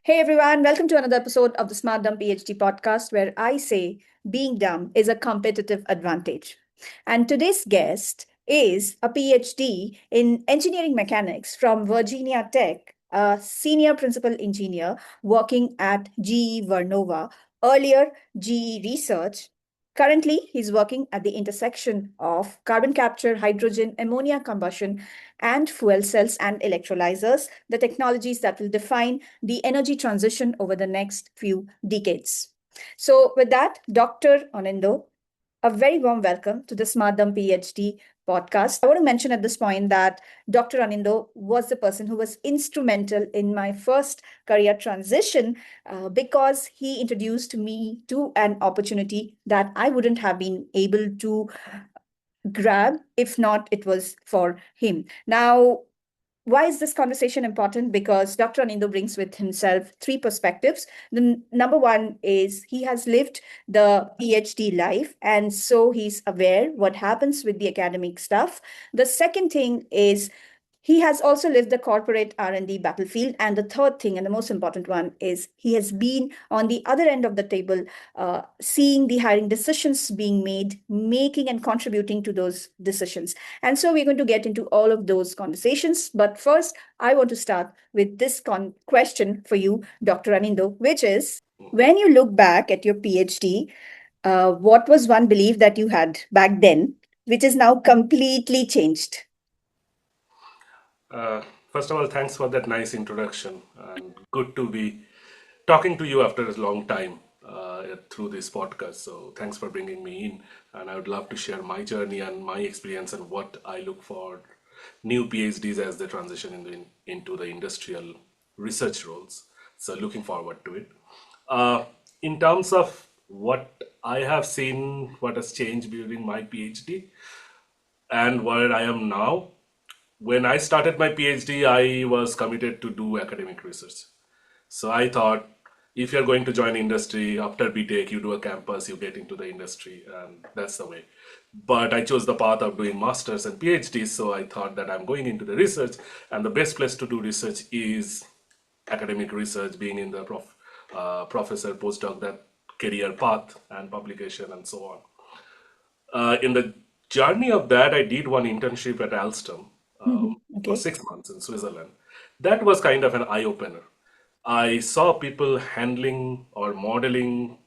Hey everyone, welcome to another episode of the Smart Dumb PhD podcast where I say being dumb is a competitive advantage. And today's guest is a PhD in engineering mechanics from Virginia Tech, a senior principal engineer working at GE Vernova, earlier GE Research. Currently, he's working at the intersection of carbon capture, hydrogen, ammonia combustion, and fuel cells and electrolyzers, the technologies that will define the energy transition over the next few decades. So, with that, Dr. Anindo, a very warm welcome to the Smartdom PhD podcast. I want to mention at this point that Dr. Anindo was the person who was instrumental in my first career transition because he introduced me to an opportunity that I wouldn't have been able to grab if not it was for him. Now, why is this conversation important? Because Dr. Anindo brings with himself three perspectives. The number one is he has lived the PhD life, and so he's aware what happens with the academic stuff. The second thing is he has also lived the corporate R&D battlefield. And the third thing, and the most important one, is he has been on the other end of the table, seeing the hiring decisions being made, making and contributing to those decisions. And so we're going to get into all of those conversations. But first, I want to start with this question for you, Dr. Anindo, which is when you look back at your PhD, what was one belief that you had back then, which is now completely changed? Uh, First of all, thanks for that nice introduction, and good to be talking to you after a long time through this podcast. So, thanks for bringing me in, and I would love to share my journey and my experience and what I look for new PhDs as they transition into the industrial research roles. So, looking forward to it. Uh, in terms of what I have seen, what has changed during my PhD and where I am now, when I started my PhD, I was committed to do academic research. So I thought if you're going to join industry after BTech, you do a campus, you get into the industry, and that's the way. But I chose the path of doing masters and PhDs, so I thought that I'm going into the research, and the best place to do research is academic research, being in the professor, postdoc, that career path and publication and so on. In the journey of that, I did one internship at Alstom for Okay. 6 months in Switzerland. That was kind of an eye opener. I saw people handling or modeling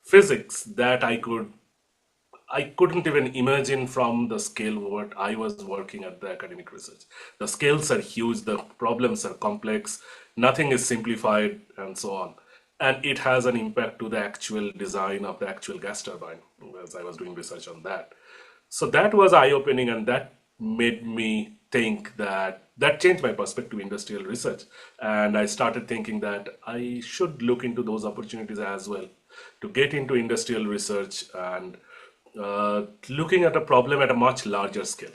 physics that I couldn't even imagine from the scale what I was working at the academic research. The scales are huge, the problems are complex, nothing is simplified, and so on. And it has an impact to the actual design of the actual gas turbine, as I was doing research on that. So that was eye-opening, and that made me think that changed my perspective to industrial research. And I started thinking that I should look into those opportunities as well to get into industrial research and looking at a problem at a much larger scale.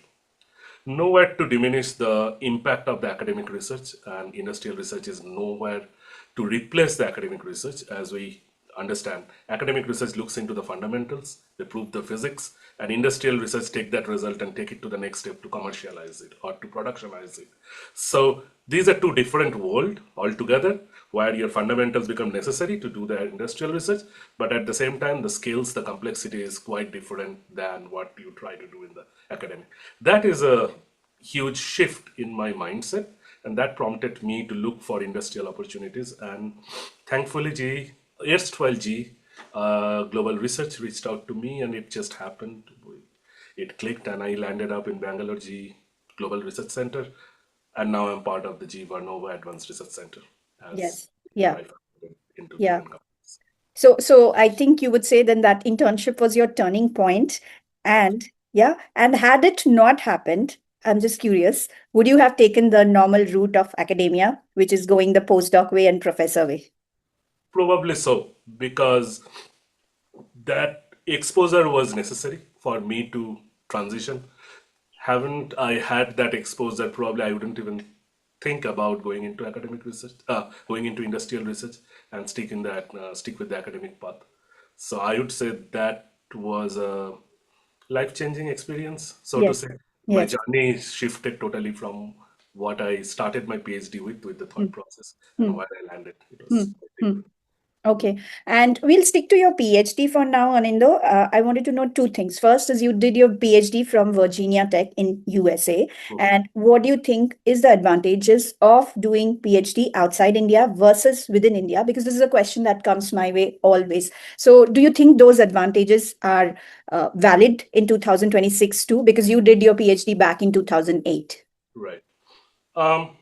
Nowhere to diminish the impact of the academic research, and industrial research is nowhere to replace the academic research. As we understand, academic research looks into the fundamentals, they prove the physics, and industrial research take that result and take it to the next step to commercialize it or to productionize it. So these are two different worlds altogether, where your fundamentals become necessary to do the industrial research, but at the same time, the skills, the complexity is quite different than what you try to do in the academic. That is a huge shift in my mindset, and that prompted me to look for industrial opportunities. And thankfully, erstwhile G Global Research reached out to me, and it just happened. It clicked, and I landed up in Bangalore G Global Research Center, and now I'm part of the G Vernova Advanced Research Center as Yes. Yeah. I founded into Yeah. different companies. So I think you would say then that internship was your turning point. And yeah, and had it not happened, I'm just curious, would you have taken the normal route of academia, which is going the postdoc way and professor way? Probably so, because that exposure was necessary for me to transition. Haven't I had that exposure, probably I wouldn't even think about going into academic research, going into industrial research, and stick with the academic path. So I would say that was a life-changing experience, so to Yes. say. My Yes. journey shifted totally from what I started my PhD with the thought Hmm. process, and Hmm. where I landed. It Hmm. was quite Hmm. different. Okay. And we'll stick to your PhD for now, Anindo. I wanted to know two things. First is you did your PhD from Virginia Tech in USA. Mhm. And what do you think is the advantages of doing PhD outside India versus within India? Because this is a question that comes my way always. So do you think those advantages are valid in 2026 too? Because you did your PhD back in 2008. Right. Um,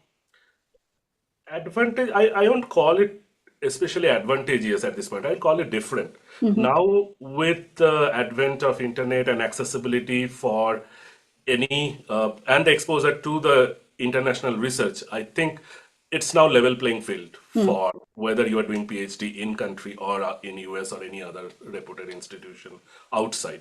Advantage, I won't call it especially advantageous at this point. I'll call it different. Mm-hmm. Now, with the advent of internet and accessibility for any and the exposure to the international research, I think it's now level playing field for whether you are doing PhD in country or in US or any other reputed institution outside.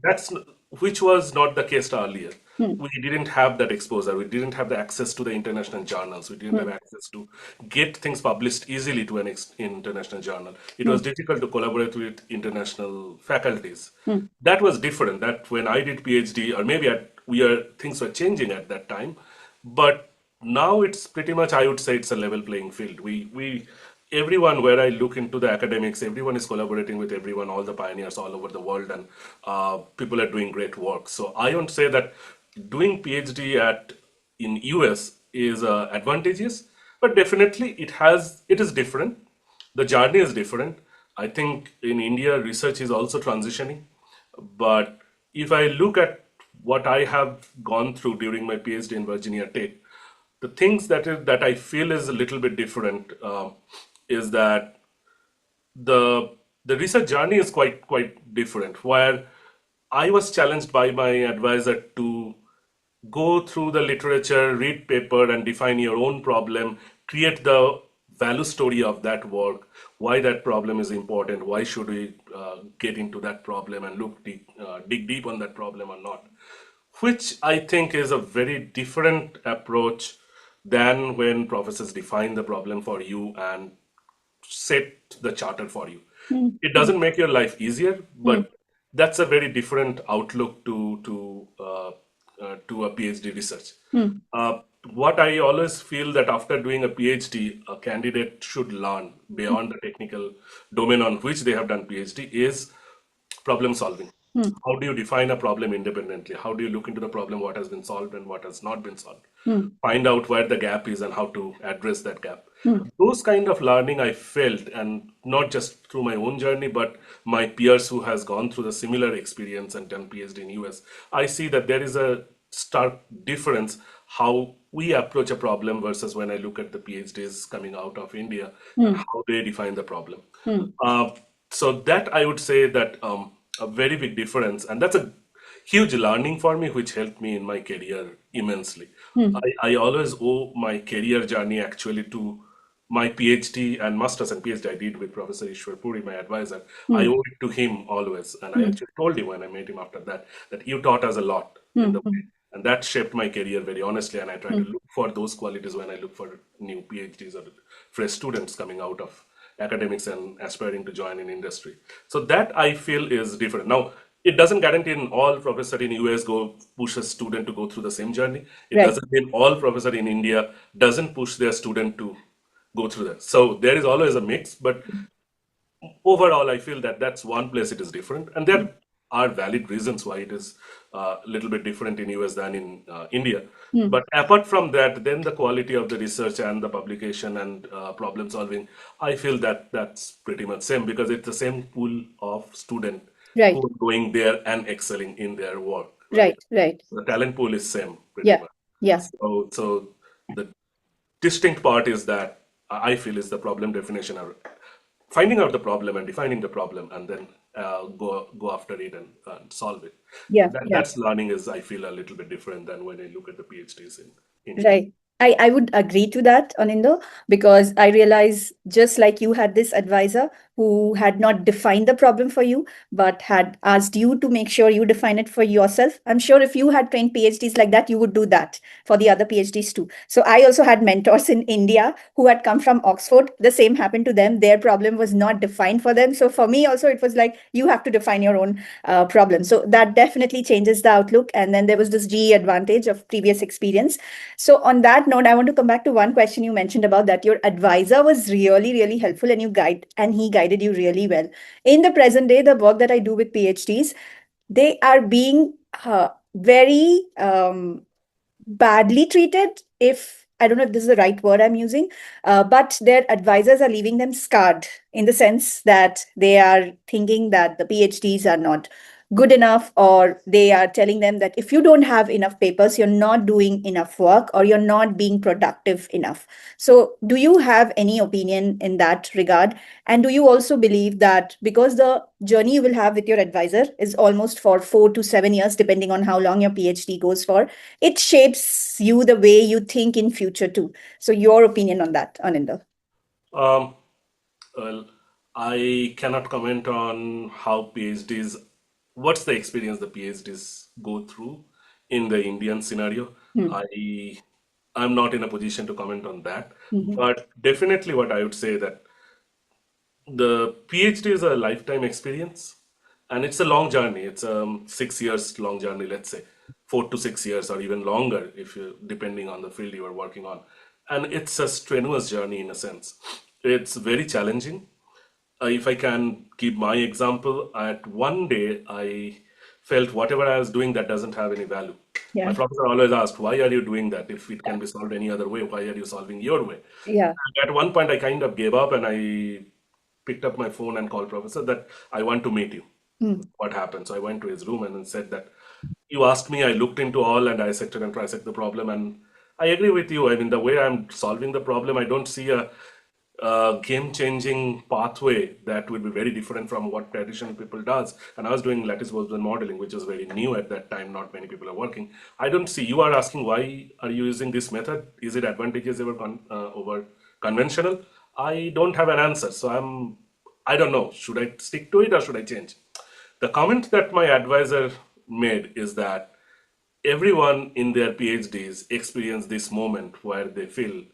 That's which was not the case earlier. We didn't have that exposure. We didn't have the access to the international journals. We didn't have access to get things published easily to an international journal. It was difficult to collaborate with international faculties. That was different. That when I did PhD, or maybe things were changing at that time, but now it's pretty much, I would say, it's a level playing field. We everyone, where I look into the academics, everyone is collaborating with everyone, all the pioneers all over the world, and people are doing great work. So I won't say that doing PhD at in US is advantageous, but definitely it is different. The journey is different. I think in India, research is also transitioning. But if I look at what I have gone through during my PhD in Virginia Tech, the things that I feel is a little bit different is that the research journey is quite different. Where I was challenged by my advisor to go through the literature, read paper, and define your own problem, create the value story of that work, why that problem is important, why should we get into that problem and dig deep on that problem or not, which I think is a very different approach than when professors define the problem for you and set the charter for you. It doesn't make your life easier, but that's a very different outlook to a PhD research. Uh, what I always feel that after doing a PhD, a candidate should learn beyond the technical domain on which they have done PhD is problem solving. How do you define a problem independently? How do you look into the problem, what has been solved and what has not been solved? Find out where the gap is and how to address that gap. Those kind of learning I felt, and not just through my own journey, but my peers who has gone through the similar experience and done PhD in US, I see that there is a stark difference how we approach a problem versus when I look at the PhDs coming out of India and how they define the problem. Uh, so that I would say that a very big difference, and that's a huge learning for me, which helped me in my career immensely. I always owe my career journey actually to my PhD and masters and PhD I did with Professor Ishwar Puri, my advisor. I owe it to him always, and I actually told him when I met him after that that you taught us a lot in the way, and that shaped my career very honestly. And I try to look for those qualities when I look for new PhDs or fresh students coming out of academics and aspiring to join in industry. So that I feel is different. Now, it doesn't guarantee in all professor in US go push a student to go through the same journey. It Right. doesn't mean all professor in India doesn't push their student to go through that. So there is always a mix, but overall, I feel that that's one place it is different, and there are valid reasons why it is a little bit different in US than in India. But apart from that, then the quality of the research and the publication and problem solving, I feel that that's pretty much same because it's the same pool of student who Right. are going there and excelling in their work, right? Right. Right. The talent pool is same pretty Yeah. much. Yeah. So the distinct part is that I feel is the problem definition or finding out the problem and defining the problem and then go after it and solve it. Yeah. Yeah. That's learning is I feel a little bit different than when I look at the PhDs in India. Right. I would agree to that, Anindo, because I realize just like you had this advisor who had not defined the problem for you, but had asked you to make sure you define it for yourself. I'm sure if you had trained PhDs like that, you would do that for the other PhDs too. So I also had mentors in India who had come from Oxford. The same happened to them. Their problem was not defined for them. So for me also, it was like you have to define your own problem. So that definitely changes the outlook. And then there was this GE advantage of previous experience. So on that note, I want to come back to one question you mentioned about that your advisor was really, really helpful and he guided you really well. In the present day, the work that I do with PhDs, they are being very badly treated, if I don't know if this is the right word I'm using, but their advisors are leaving them scarred in the sense that they are thinking that the PhDs are not good enough, or they are telling them that if you don't have enough papers, you're not doing enough work or you're not being productive enough. So, do you have any opinion in that regard? And do you also believe that because the journey you will have with your advisor is almost for 4 to 7 years, depending on how long your PhD goes for, it shapes you the way you think in future too? So your opinion on that, Anindya? Um, well, I cannot comment on how PhDs, what's the experience the PhDs go through in the Indian scenario. Hmm. I, I'm not in a position to comment on that. Mhm. But definitely, what I would say that the PhD is a lifetime experience, and it's a long journey. It's 6 years long journey, let's say 4 to 6 years, or even longer if you depending on the field you are working on. And it's a strenuous journey in a sense. It's very challenging. If I can give my example, at one day I felt whatever I was doing that doesn't have any value. My Yeah, professor always asked, "Why are you doing that? If it can be solved any other way, why are you solving your way?" yeah. And at one point, I kind of gave up and I picked up my phone and called professor that I want to meet you. Hmm. What happened? So I went to his room and then said that you asked me, I looked into all and dissected and trisected the problem, and I agree with you. I mean, the way I'm solving the problem, I don't see a game-changing pathway that would be very different from what traditional people does. And I was doing lattice Boltzmann modeling, which was very new at that time. Not many people are working. I don't see. You are asking why are you using this method? Is it advantageous over conventional? I don't have an answer. So I don't know. Should I stick to it or should I change? The comment that my advisor made is that everyone in their PhDs experience this moment where they feel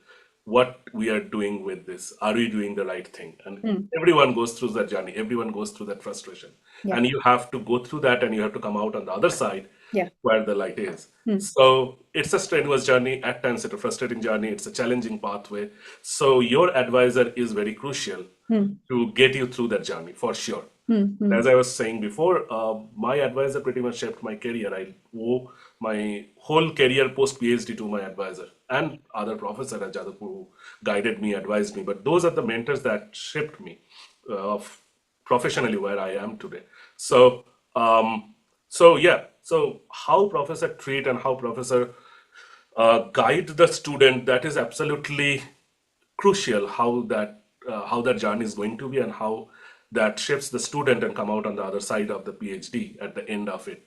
what we are doing with this. Are we doing the right thing? And Hmm. everyone goes through that journey. Everyone goes through that frustration. Yeah, And you have to go through that and you have to come out on the other side yeah. where the light is. Hmm. So it's a strenuous journey. At times, it's a frustrating journey. It's a challenging pathway. So your advisor is very crucial Hmm. to get you through that journey for sure. Hmm. Hmm. As I was saying before, my advisor pretty much shaped my career. I owe my whole career post PhD to my advisor and other professor at Jadavpur who guided me, advised me. But those are the mentors that shaped me of professionally where I am today. So, yeah. So how professor treat and how professor guide the student, that is absolutely crucial how that journey is going to be and how that shapes the student and come out on the other side of the PhD at the end of it.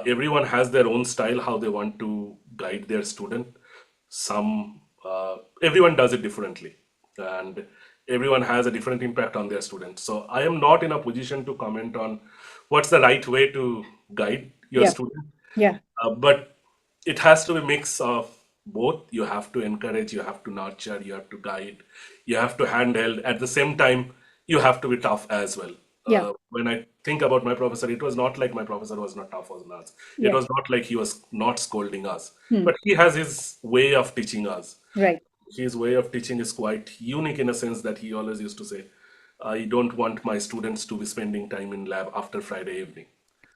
Everyone has their own style how they want to guide their student. Everyone does it differently, and everyone has a different impact on their students. So I am not in a position to comment on what's the right way to guide your Yeah, student. yeah, But it has to be a mix of both. You have to encourage, you have to nurture, you have to guide, you have to handle. At the same time, you have to be tough as well. yeah, When I think about my professor, it was not like my professor was not tough on us. It yeah. was not like he was not scolding us, Hmm. but he has his way of teaching us. Right. His way of teaching is quite unique in a sense that he always used to say, I don't want my students to be spending time in lab after Friday evening.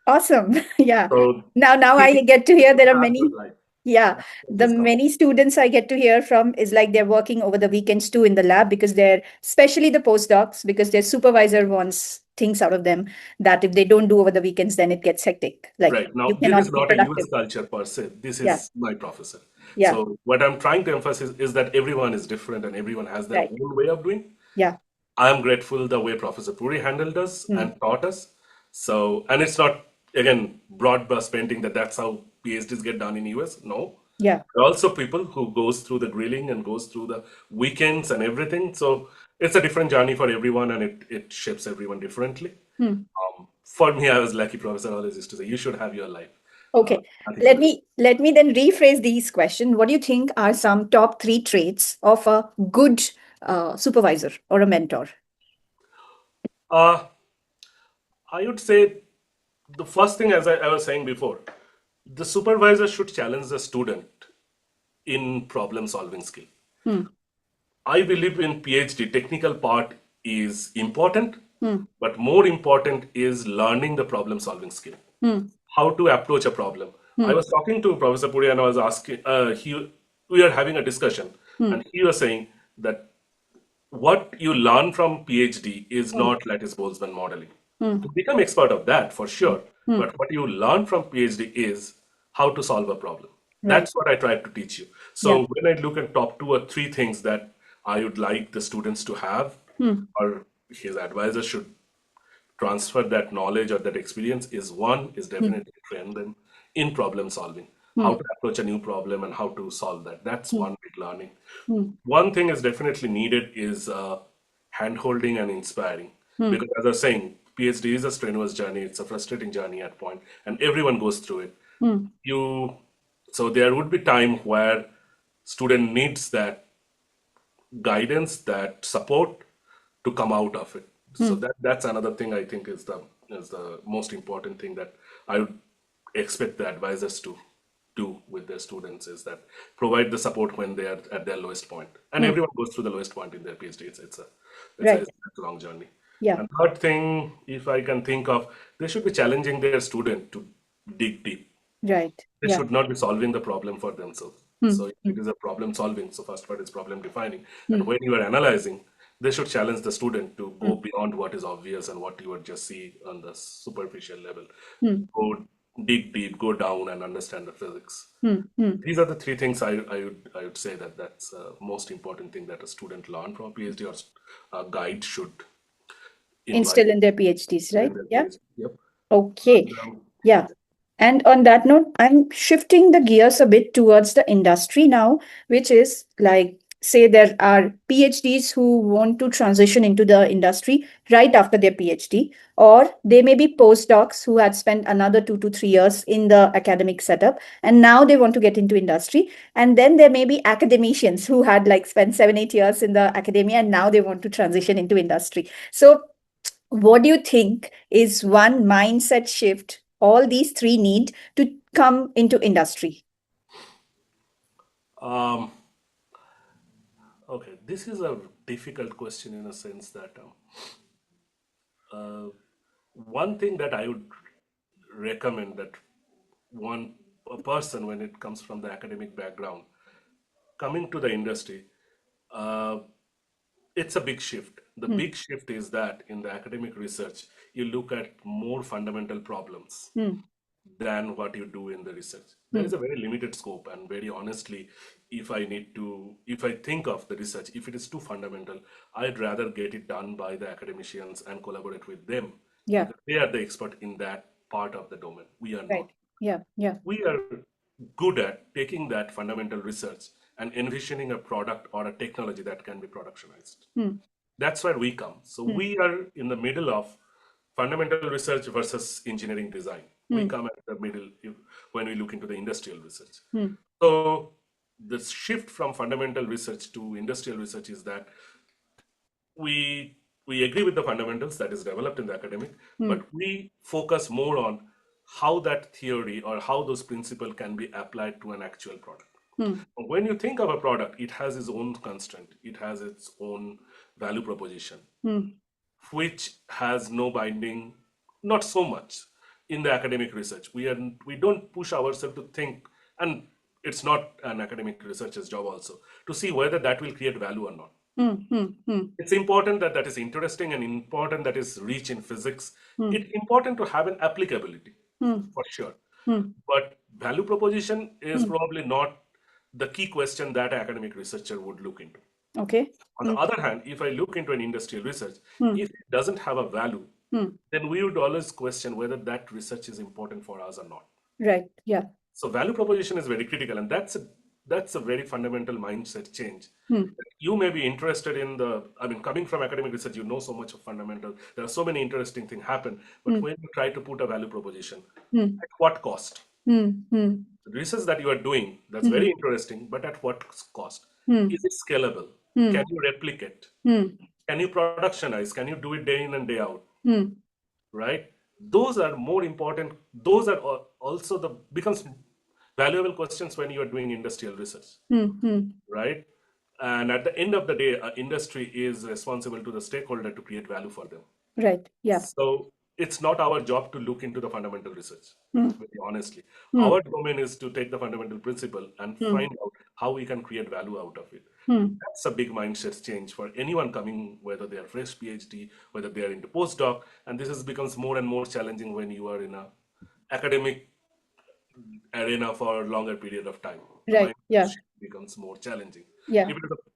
Awesome. Yeah. So Now he I get to hear you there are have to many. like Yeah, the his comment. many students I get to hear from is like they're working over the weekends too in the lab because they're, especially the postdocs, because their supervisor wants things out of them that if they don't do over the weekends, then it gets hectic. Like Right. Now, you this is cannot be not a US productive. culture per se. This Yeah, is my professor. yeah, So, what I'm trying to emphasize is that everyone is different and everyone has their right. own way of doing. Yeah. I am grateful the way Professor Puri handled us Mm. and taught us. So, and it's not, again, broad brush painting that that's how PhDs get done in US. No. Yeah. There are also people who goes through the grilling and goes through the weekends and everything. So, it's a different journey for everyone, and it shapes everyone differently. Hmm. For me, I was lucky. Professor always used to say, "You should have your life." Uh, Okay. Nothing Let but me let me then rephrase these questions. What do you think are some top three traits of a good supervisor or a mentor? uh, I would say the first thing, as I was saying before, the supervisor should challenge the student in problem solving skill. Hmm. I believe in PhD, technical part is important, Hmm. but more important is learning the problem solving skill. Hmm. How to approach a problem. I Hmm. was talking to Professor Puri and I was asking, we are having a discussion, Hmm. and he was saying that what you learn from PhD is Hmm. not lattice Boltzmann modeling. Hmm. To become expert of that, for Hmm. sure, Hmm. but what you learn from PhD is how to solve a problem. Right. That's what I tried to teach you. Yeah. So when I look at top two or three things that I would like the students to have, Hmm. or his advisor should transfer that knowledge or that experience, is one is Hmm. definitely train them in problem solving, how Hmm. to approach a new problem and how to solve that. That's Hmm. one big learning. Hmm. One thing is definitely needed is hand holding and inspiring, Hmm. because as I was saying, PhD is a strenuous journey, it's a frustrating journey at point, and everyone goes through it. Hmm. You So there would be time where student needs that guidance, that support to come out of it. So Hmm. that's another thing I think is the most important thing that I would expect the advisors to do with their students, is that provide the support when they are at their lowest point. And Hmm. everyone goes through the lowest point in their PhD. Right. It's a long journey. Yeah. And third thing, if I can think of, they should be challenging their student to dig deep. Right. They Yeah. should not be solving the problem for themselves. Hmm. So if Hmm. it is a problem solving, so first part is problem defining. Hmm. And when you are analyzing, they should challenge the student to Hmm. go beyond what is obvious and what you would just see on the superficial level. Hmm. Go dig deep, go down and understand the physics. Hmm. Hmm. These are the three things I would say that that's most important thing that a student learn from a PhD, or a guide should invite Instill in their PhDs, in right? their Yeah. PhD. Yep. Okay. And, Yeah. And on that note, I'm shifting the gears a bit towards the industry now, which is like, say, there are PhDs who want to transition into the industry right after their PhD, or they may be postdocs who had spent another 2 to 3 years in the academic setup, and now they want to get into industry. And then there may be academicians who had like spent 7, 8 years in the academia, and now they want to transition into industry. So what do you think is one mindset shift all these three need to come into industry? um, okay, this is a difficult question in a sense that one thing that I would recommend, that one a person when it comes from the academic background coming to the industry, uh, it's a big shift. The Hmm. big shift is that in the academic research, you look at more fundamental problems Hmm. than what you do in the research. There Hmm. is a very limited scope, and very honestly, if I think of the research, if it is too fundamental, I'd rather get it done by the academicians and collaborate with them, Yeah. because they are the expert in that part of the domain. We are not. Right. Yeah. Yeah. We are good at taking that fundamental research and envisioning a product or a technology that can be productionized. Hmm. That's where we come. So Hmm. we are in the middle of fundamental research versus engineering design. We Hmm. come at the middle when we look into the industrial research. Hmm. So the shift from fundamental research to industrial research is that we agree with the fundamentals that is developed in the academic, Hmm. but we focus more on how that theory or how those principles can be applied to an actual product. Hmm. When you think of a product, it has its own constraint, it has its own value proposition, Hmm. which has no binding, not so much in the academic research. We don't push ourselves to think, and it's not an academic researcher's job also to see whether that will create value or not. Hmm. Hmm. Hmm. It's important that that is interesting and important that is rich in physics. Hmm. It's important to have an applicability Hmm. for sure. Hmm. But value proposition is Hmm. probably not the key question that an academic researcher would look into. Okay. On the Hmm. other hand, if I look into an industrial research, Hmm. if it doesn't have a value, Hmm. then we would always question whether that research is important for us or not. Right. Yeah. So value proposition is very critical, and that's a That's a very fundamental mindset change. Hmm. You may be interested in the, I mean, coming from academic research, you know so much of fundamental. There are so many interesting things happen, but Hmm. when you try to put a value proposition, Hmm. at what cost? Hmm. Hmm. The research that you are doing, that's Hmm. very interesting, but at what cost? Hmm. Is it scalable? Can Hmm. you replicate? Hmm. Can you productionize? Can you do it day in and day out? Hmm. Right? Those are more important. Those are also the becomes valuable questions when you are doing industrial research, Hmm. Hmm. right? And at the end of the day, industry is responsible to the stakeholder to create value for them. Right. Yeah. So it's not our job to look into the fundamental research, Hmm. very honestly. Hmm. Our domain is to take the fundamental principle and Hmm. find out how we can create value out of it. Hmm. That's a big mindset change for anyone coming, whether they are fresh PhD, whether they are into postdoc, and this is becomes more and more challenging when you are in a academic arena for a longer period of time. The Right. mind Yeah. shift becomes more challenging. Yeah.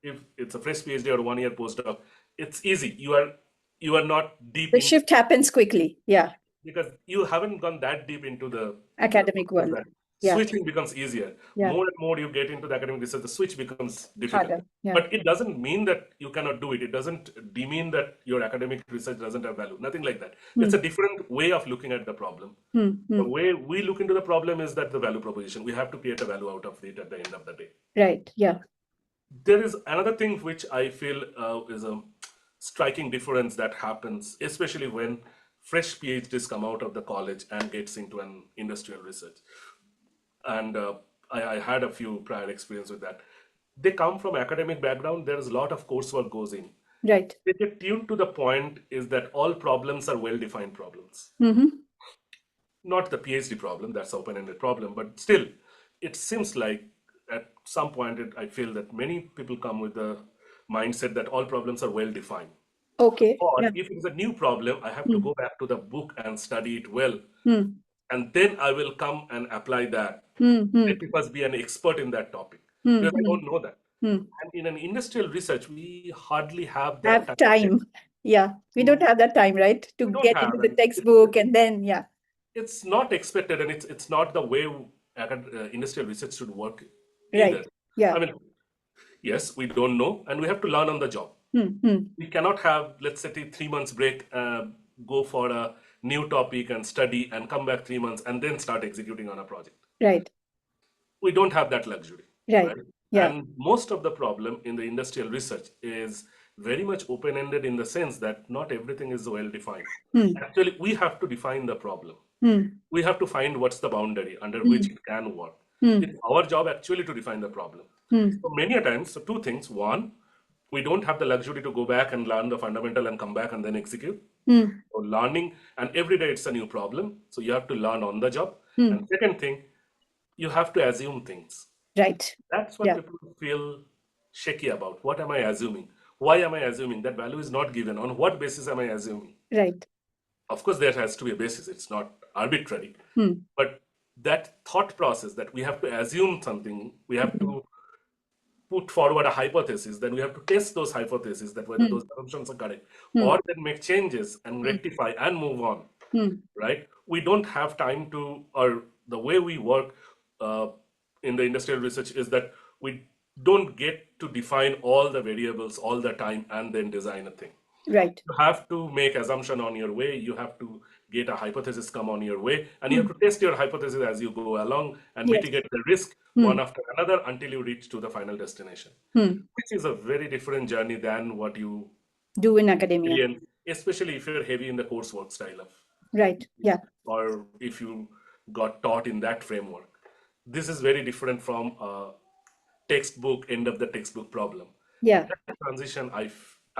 If it's a fresh PhD or a 1 year postdoc, it's easy. You are not deep The in shift happens quickly. Yeah. because you haven't gone that deep into the Academic process world. that Yeah. switching becomes easier. Yeah. More and more you get into the academic research, the switch becomes difficult. Harder. Yeah. But it doesn't mean that you cannot do it. It doesn't demean that your academic research doesn't have value. Nothing like that. It's Hmm. a different way of looking at the problem. Hmm. Hmm. The way we look into the problem is that the value proposition. We have to create a value out of it at the end of the day. Right. Yeah. There is another thing which I feel is a striking difference that happens, especially when fresh PhDs come out of the college and gets into an industrial research. And I had a few prior experience with that. They come from academic background. There is a lot of coursework goes in. Right. They get tuned to the point is that all problems are well-defined problems. Mm-hmm. Not the PhD problem, that's open-ended problem, but still, it seems like at some point I feel that many people come with the mindset that all problems are well defined. Okay. Or Yeah. if it's a new problem, I have to Hmm. go back to the book and study it well, Hmm. and then I will come and apply that. Hmm. Hmm. Let me first be an expert in that topic Hmm. because I Hmm. don't know that. Hmm. And in an industrial research, we hardly have that Have time time. Yeah. We don't to. have that time, right? To We don't get into have, the and textbook and then, yeah. it's not expected, and it's not the way industrial research should work either. Right. Yeah. I mean, yes, we don't know, and we have to learn on the job. Hmm. Hmm. We cannot have, let's say, 3 months break, go for a new topic and study, and come back 3 months and then start executing on a project. Right. We don't have that luxury, Right. right? Yeah. And most of the problem in the industrial research is very much open-ended in the sense that not everything is well defined. Hmm. Actually, we have to define the problem. Hmm. We have to find what's the boundary under which Hmm. it can work. Hmm. It's our job actually to define the problem. Hmm. So many a times, so two things. One, we don't have the luxury to go back and learn the fundamental and come back and then execute. Hmm. So learning, and every day it's a new problem. So you have to learn on the job. Hmm. And second thing, you have to assume things. Right. That's what Yeah. people feel shaky about. What am I assuming? Why am I assuming? That value is not given. On what basis am I assuming? Right. Of course, there has to be a basis. It's not arbitrary. Hmm. But that thought process that we have to assume something, we have Hmm. to put forward a hypothesis, then we have to test those hypotheses that whether Hmm. those assumptions are correct, Hmm. or then make changes and Hmm. rectify and move on, Hmm. right? We don't have time to, or the way we work uh, in the industrial research is that we don't get to define all the variables all the time and then design a thing. Right. You have to make assumption on your way. You have to get a hypothesis come on your way, and you Hmm. have to test your hypothesis as you go along and Yes. mitigate the risk Hmm. one after another until you reach to the final destination, Hmm. which is a very different journey than what you Do in academia. experience, especially if you're heavy in the coursework style of, Right. Yeah. or if you got taught in that framework. This is very different from a textbook, end of the textbook problem. Yeah. That transition I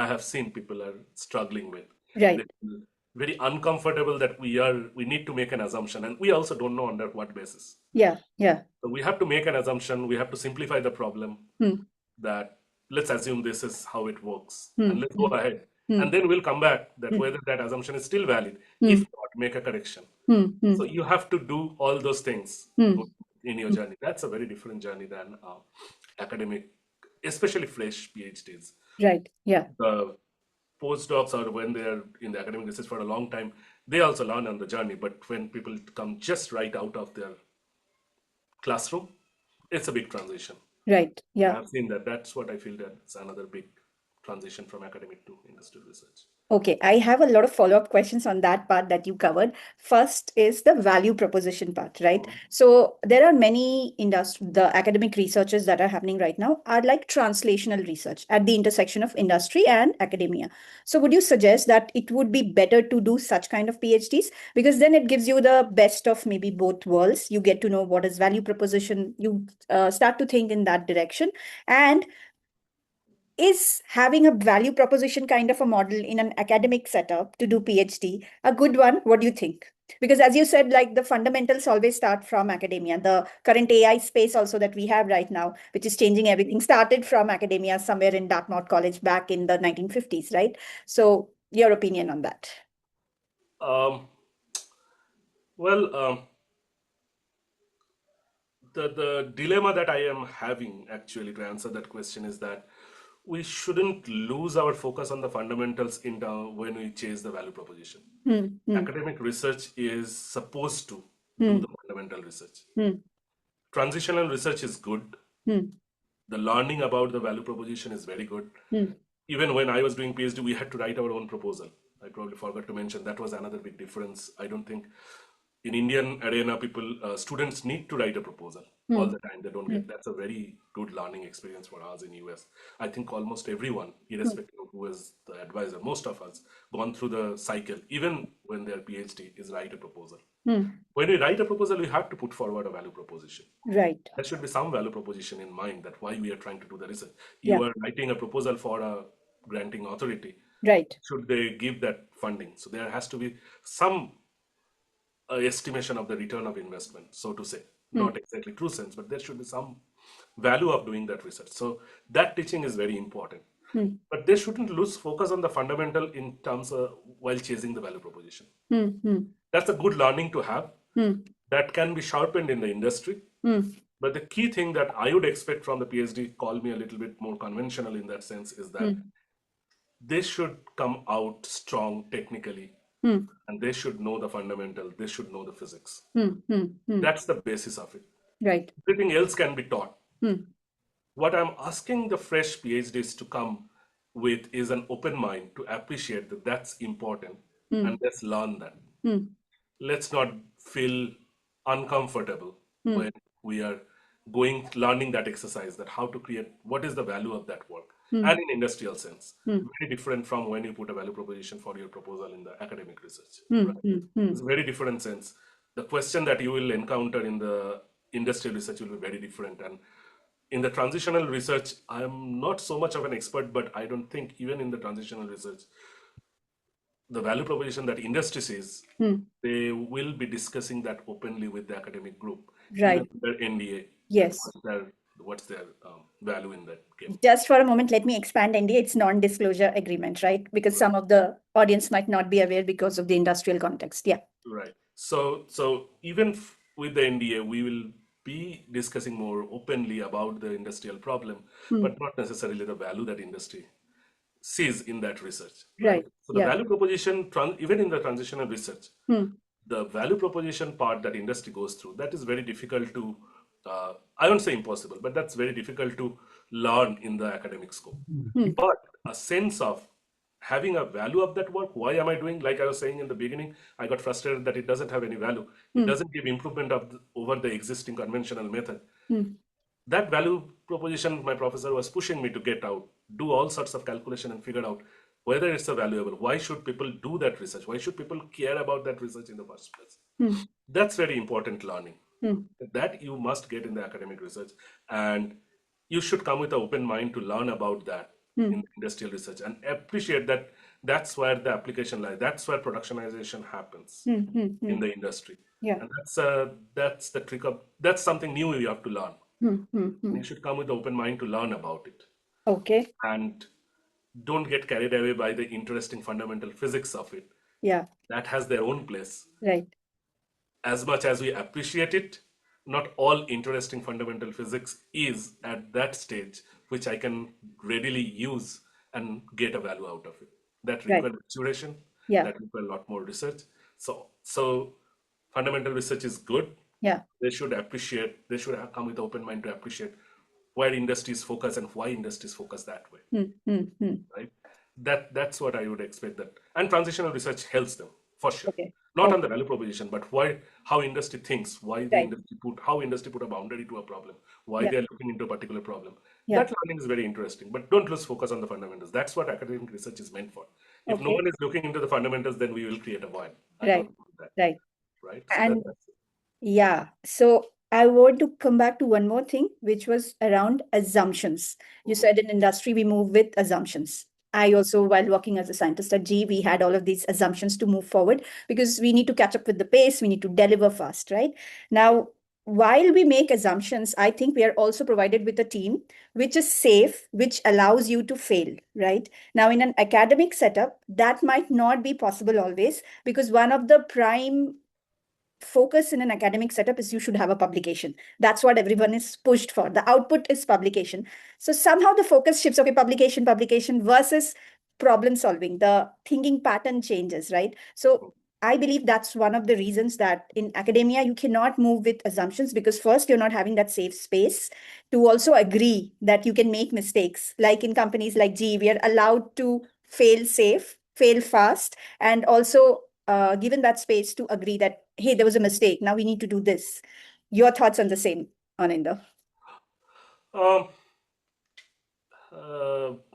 have seen people are struggling with. They Right. feel very uncomfortable that we need to make an assumption, and we also don't know under what basis. Yeah. Yeah. So we have to make an assumption. We have to simplify the problem. Hmm. That let's assume this is how it works, Hmm. and let's go Hmm. ahead, Hmm. and then we'll come back that Hmm. whether that assumption is still valid. If Hmm. not, make a correction. Hmm. Hmm. So you have to do all those things Hmm. in your Hmm. journey. That's a very different journey than academic, especially fresh PhDs. Right. Yeah. The postdocs or when they are in the academic research for a long time, they also learn on the journey. But when people come just right out of their classroom, it's a big transition. Right. I Yeah. have seen that. That's what I feel that's another big transition from academic to industrial research. Okay, I have a lot of follow-up questions on that part that you covered. First is the value proposition part, right? Mhm. So there are many the academic researches that are happening right now are like translational research at the intersection of industry and academia. So would you suggest that it would be better to do such kind of PhDs? Because then it gives you the best of maybe both worlds. You get to know what is value proposition. You start to think in that direction. And is having a value proposition kind of a model in an academic setup to do PhD a good one? What do you think? Because as you said, like the fundamentals always start from academia. The current AI space also that we have right now, which is changing everything, started from academia somewhere in Dartmouth College back in the 1950s, right? So your opinion on that? Um, well, the dilemma that I am having actually to answer that question is that we shouldn't lose our focus on the fundamentals when we chase the value proposition. Hmm, hmm, Academic research is supposed to do hmm, the fundamental research. hmm, Transitional research is good. hmm, The learning about the value proposition is very good. hmm, Even when I was doing PhD, we had to write our own proposal. I probably forgot to mention that was another big difference. I don't think in Indian arena, students need to write a proposal all hmm, the time. They don't hmm, get. That's a very good learning experience for us in US. I think almost everyone, hmm, irrespective of who is the advisor, most of us gone through the cycle, even when they're PhD, is write a proposal. hmm. When we write a proposal, we have to put forward a value proposition. Right. There should be some value proposition in mind that why we are trying to do the research. You Yeah. are writing a proposal for a granting authority. Right. Should they give that funding? So there has to be some estimation of the return of investment, so to say. Hmm, Not exactly true sense, but there should be some value of doing that research. So that teaching is very important. hmm, But they shouldn't lose focus on the fundamental in terms of while chasing the value proposition. hmm, hmm, That's a good learning to have. hmm, That can be sharpened in the industry. hmm, But the key thing that I would expect from the PhD, call me a little bit more conventional in that sense, is that hmm, they should come out strong technically hmm. and they should know the fundamental, they should know the physics. Hmm, hmm, hmm. That's the basis of it. Right. Everything else can be taught. Hmm, What I'm asking the fresh PhDs to come with is an open mind to appreciate that that's important hmm, and let's learn that. hmm, Let's not feel uncomfortable hmm, when we are going learning that exercise, that how to create what is the value of that work, hmm, and in industrial sense, hmm, very different from when you put a value proposition for your proposal in the academic research, hmm, right? hmm, hmm. It's a very different sense. The question that you will encounter in the industrial research will be very different, and in the transitional research, I'm not so much of an expert, but I don't think even in the transitional research the value proposition that industry sees, Hmm. they will be discussing that openly with the academic group, even Right. their NDA, that Yes. what's their value in that game. Just for a moment, let me expand, Andy. It's non-disclosure agreement, right? Because Right, some of the audience might not be aware because of the industrial context. Yeah. right. So even with the NDA, we will be discussing more openly about the industrial problem, Hmm. but not necessarily the value that industry sees in that research, right? Right. So the Yeah. value proposition, even in the transitional research, Hmm. the value proposition part that industry goes through, that is very difficult to, I won't say impossible, but that's very difficult to learn in the academic scope. Hmm. But a sense of having a value of that work, why am I doing? Like I was saying in the beginning, I got frustrated that it doesn't have any value. It Hmm. doesn't give improvement over the existing conventional method. Hmm. That value proposition, my professor was pushing me to get out, do all sorts of calculation and figure out whether it's a valuable. Why should people do that research? Why should people care about that research in the first place? Hmm. That's very important learning. Hmm. That you must get in the academic research, and you should come with an open mind to learn about that in Hmm. industrial research and appreciate that that's where the application lies. That's where productionization happens Hmm. Hmm. in Hmm. the industry, Yeah. and that's the trick of that's something new you have to learn. Hmm. Hmm. Hmm. You should come with an open mind to learn about it Okay. and don't get carried away by the interesting fundamental physics of it. Yeah. That has their own place. Right. As much as we appreciate it, not all interesting fundamental physics is at that stage, which I can readily use and get a value out of it. That Right. requires maturation, Yeah. that requires a lot more research. So fundamental research is good. Yeah. They should appreciate, they should have come with open mind to appreciate where industries focus and why industries focus that way, right? That's what I would expect that. And transitional research helps them for sure. Okay. Not on Okay. the value proposition, but why, how industry thinks, why the Right. industry put, how industry put a boundary to a problem, why Yeah. they are looking into a particular problem. Yeah. That learning is very interesting, but don't lose focus on the fundamentals. That's what academic research is meant for. If no Okay. one is looking into the fundamentals, then we will create a void. I Right. don't want that, Right. right? So And that's yeah, so I want to come back to one more thing, which was around assumptions. You mhm. said in industry we move with assumptions. I also, while working as a scientist at GE, we had all of these assumptions to move forward because we need to catch up with the pace, we need to deliver fast, right? Now, while we make assumptions, I think we are also provided with a team which is safe, which allows you to fail, right? Now, in an academic setup, that might not be possible always because one of the prime focus in an academic setup is you should have a publication. That's what everyone is pushed for. The output is publication. So somehow the focus shifts, okay, publication versus problem solving. The thinking pattern changes, right? So I believe that's one of the reasons that in academia, you cannot move with assumptions because first, you're not having that safe space to also agree that you can make mistakes. Like in companies like GE, we are allowed to fail safe, fail fast, and also given that space to agree that, hey, there was a mistake. Now we need to do this. Your thoughts on the same, Anindya? um,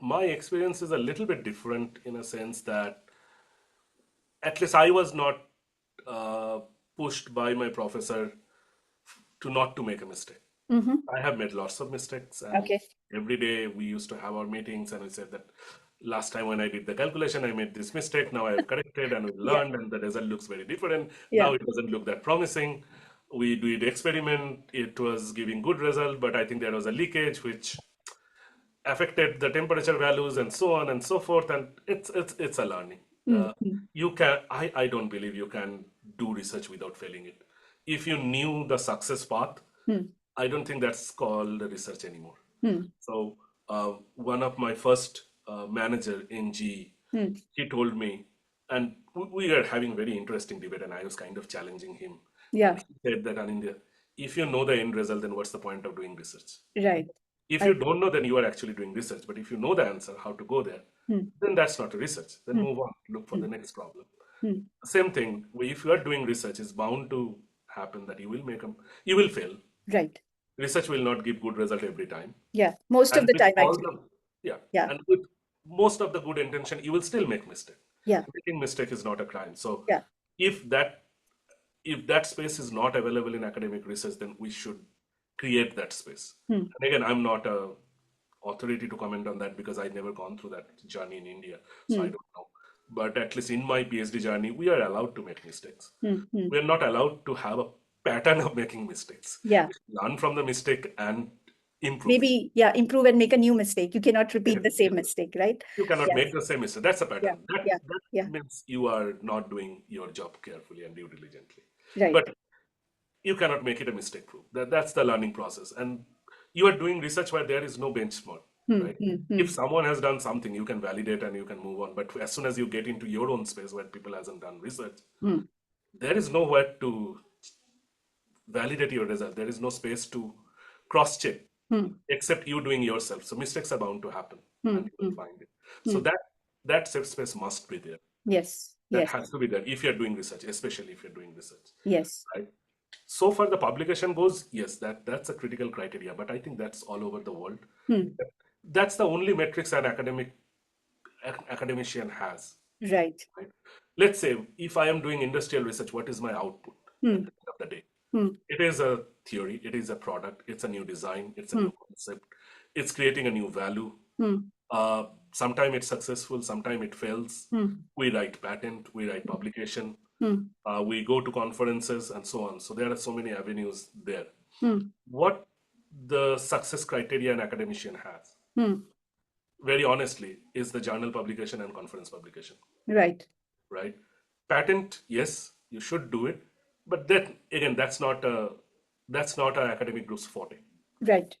my experience is a little bit different in a sense that at least I was not uh, pushed by my professor to not to make a mistake. Mm-hmm. I have made lots of mistakes, and Okay. every day we used to have our meetings, and we said that last time when I did the calculation, I made this mistake. Now I have corrected, and we Yeah. learned, and the result looks very different. Now Yeah. it doesn't look that promising. We did experiment; it was giving good result, but I think there was a leakage which affected the temperature values and so on and so forth. And it's a learning. Mm-hmm. You can I don't believe you can do research without failing it. If you knew the success path, I don't think that's called research anymore. So one of my first manager in GE, he told me, and we were having very interesting debate, and I was kind of challenging him. And Yeah. he said that, Anindya, if you know the end result, then what's the point of doing research? Right. If I, you don't know, then you are actually doing research. But if you know the answer, how to go there, mm, then that's not a research. Then mm, move on, look for the mm, next problem. mm. Same thing. If you are doing research, it's bound to happen that you will fail. Right. Research will not give good result every time. Yeah. Most of And the with time, all actually. the yeah, Yeah. and with most of the good intention, you will still make mistake. Yeah. Making mistake is not a crime. So Yeah. if that if that space is not available in academic research, then we should create that space. Mm, And again, I'm not a authority to comment on that because I've never gone through that journey in India, so I mm, don't know. But at least in my PhD journey, we are allowed to make mistakes. mm. We are not allowed to have a pattern of making mistakes. Yeah. We should learn from the mistake and improve. Maybe, yeah, improve and make a new mistake. You cannot repeat the same mistake, right? You cannot Yes. make the same mistake. That's a Yeah. pattern. Yeah. That Yeah. means you are not doing your job carefully and due diligently. Right. But you cannot make it a mistake proof. That's the learning process. And you are doing research where there is no benchmark, right? If someone has done something, you can validate and you can move on. But as soon as you get into your own space where people hasn't done research, Mm, there is nowhere to validate your result. There is no space to cross check mm, except you doing yourself. So mistakes are bound to happen and mm, you will mm, find it. So mm. that safe space must be there. Yes. That Yes. has to be there if you're doing research, especially if you're doing research, Yes. right? So far the publication goes, yes, that's a critical criteria, but I think that's all over the world. Mm. That's the only metrics an academician has, Right. right? Let's say if I am doing industrial research, what is my output at Mm, the end of the day? mm, It is a theory, it is a product, it's a new design, it's a mm, new concept, it's creating a new value. mm, Sometimes it's successful, sometimes it fails. mm, We write patent, we write publication, mm, we go to conferences and so on. So there are so many avenues there. mm, What the success criteria an academician has, mm. very honestly, is the journal publication and conference publication, Right. right? Patent, yes, you should do it, but then again, that's not an academic group's forte. Right.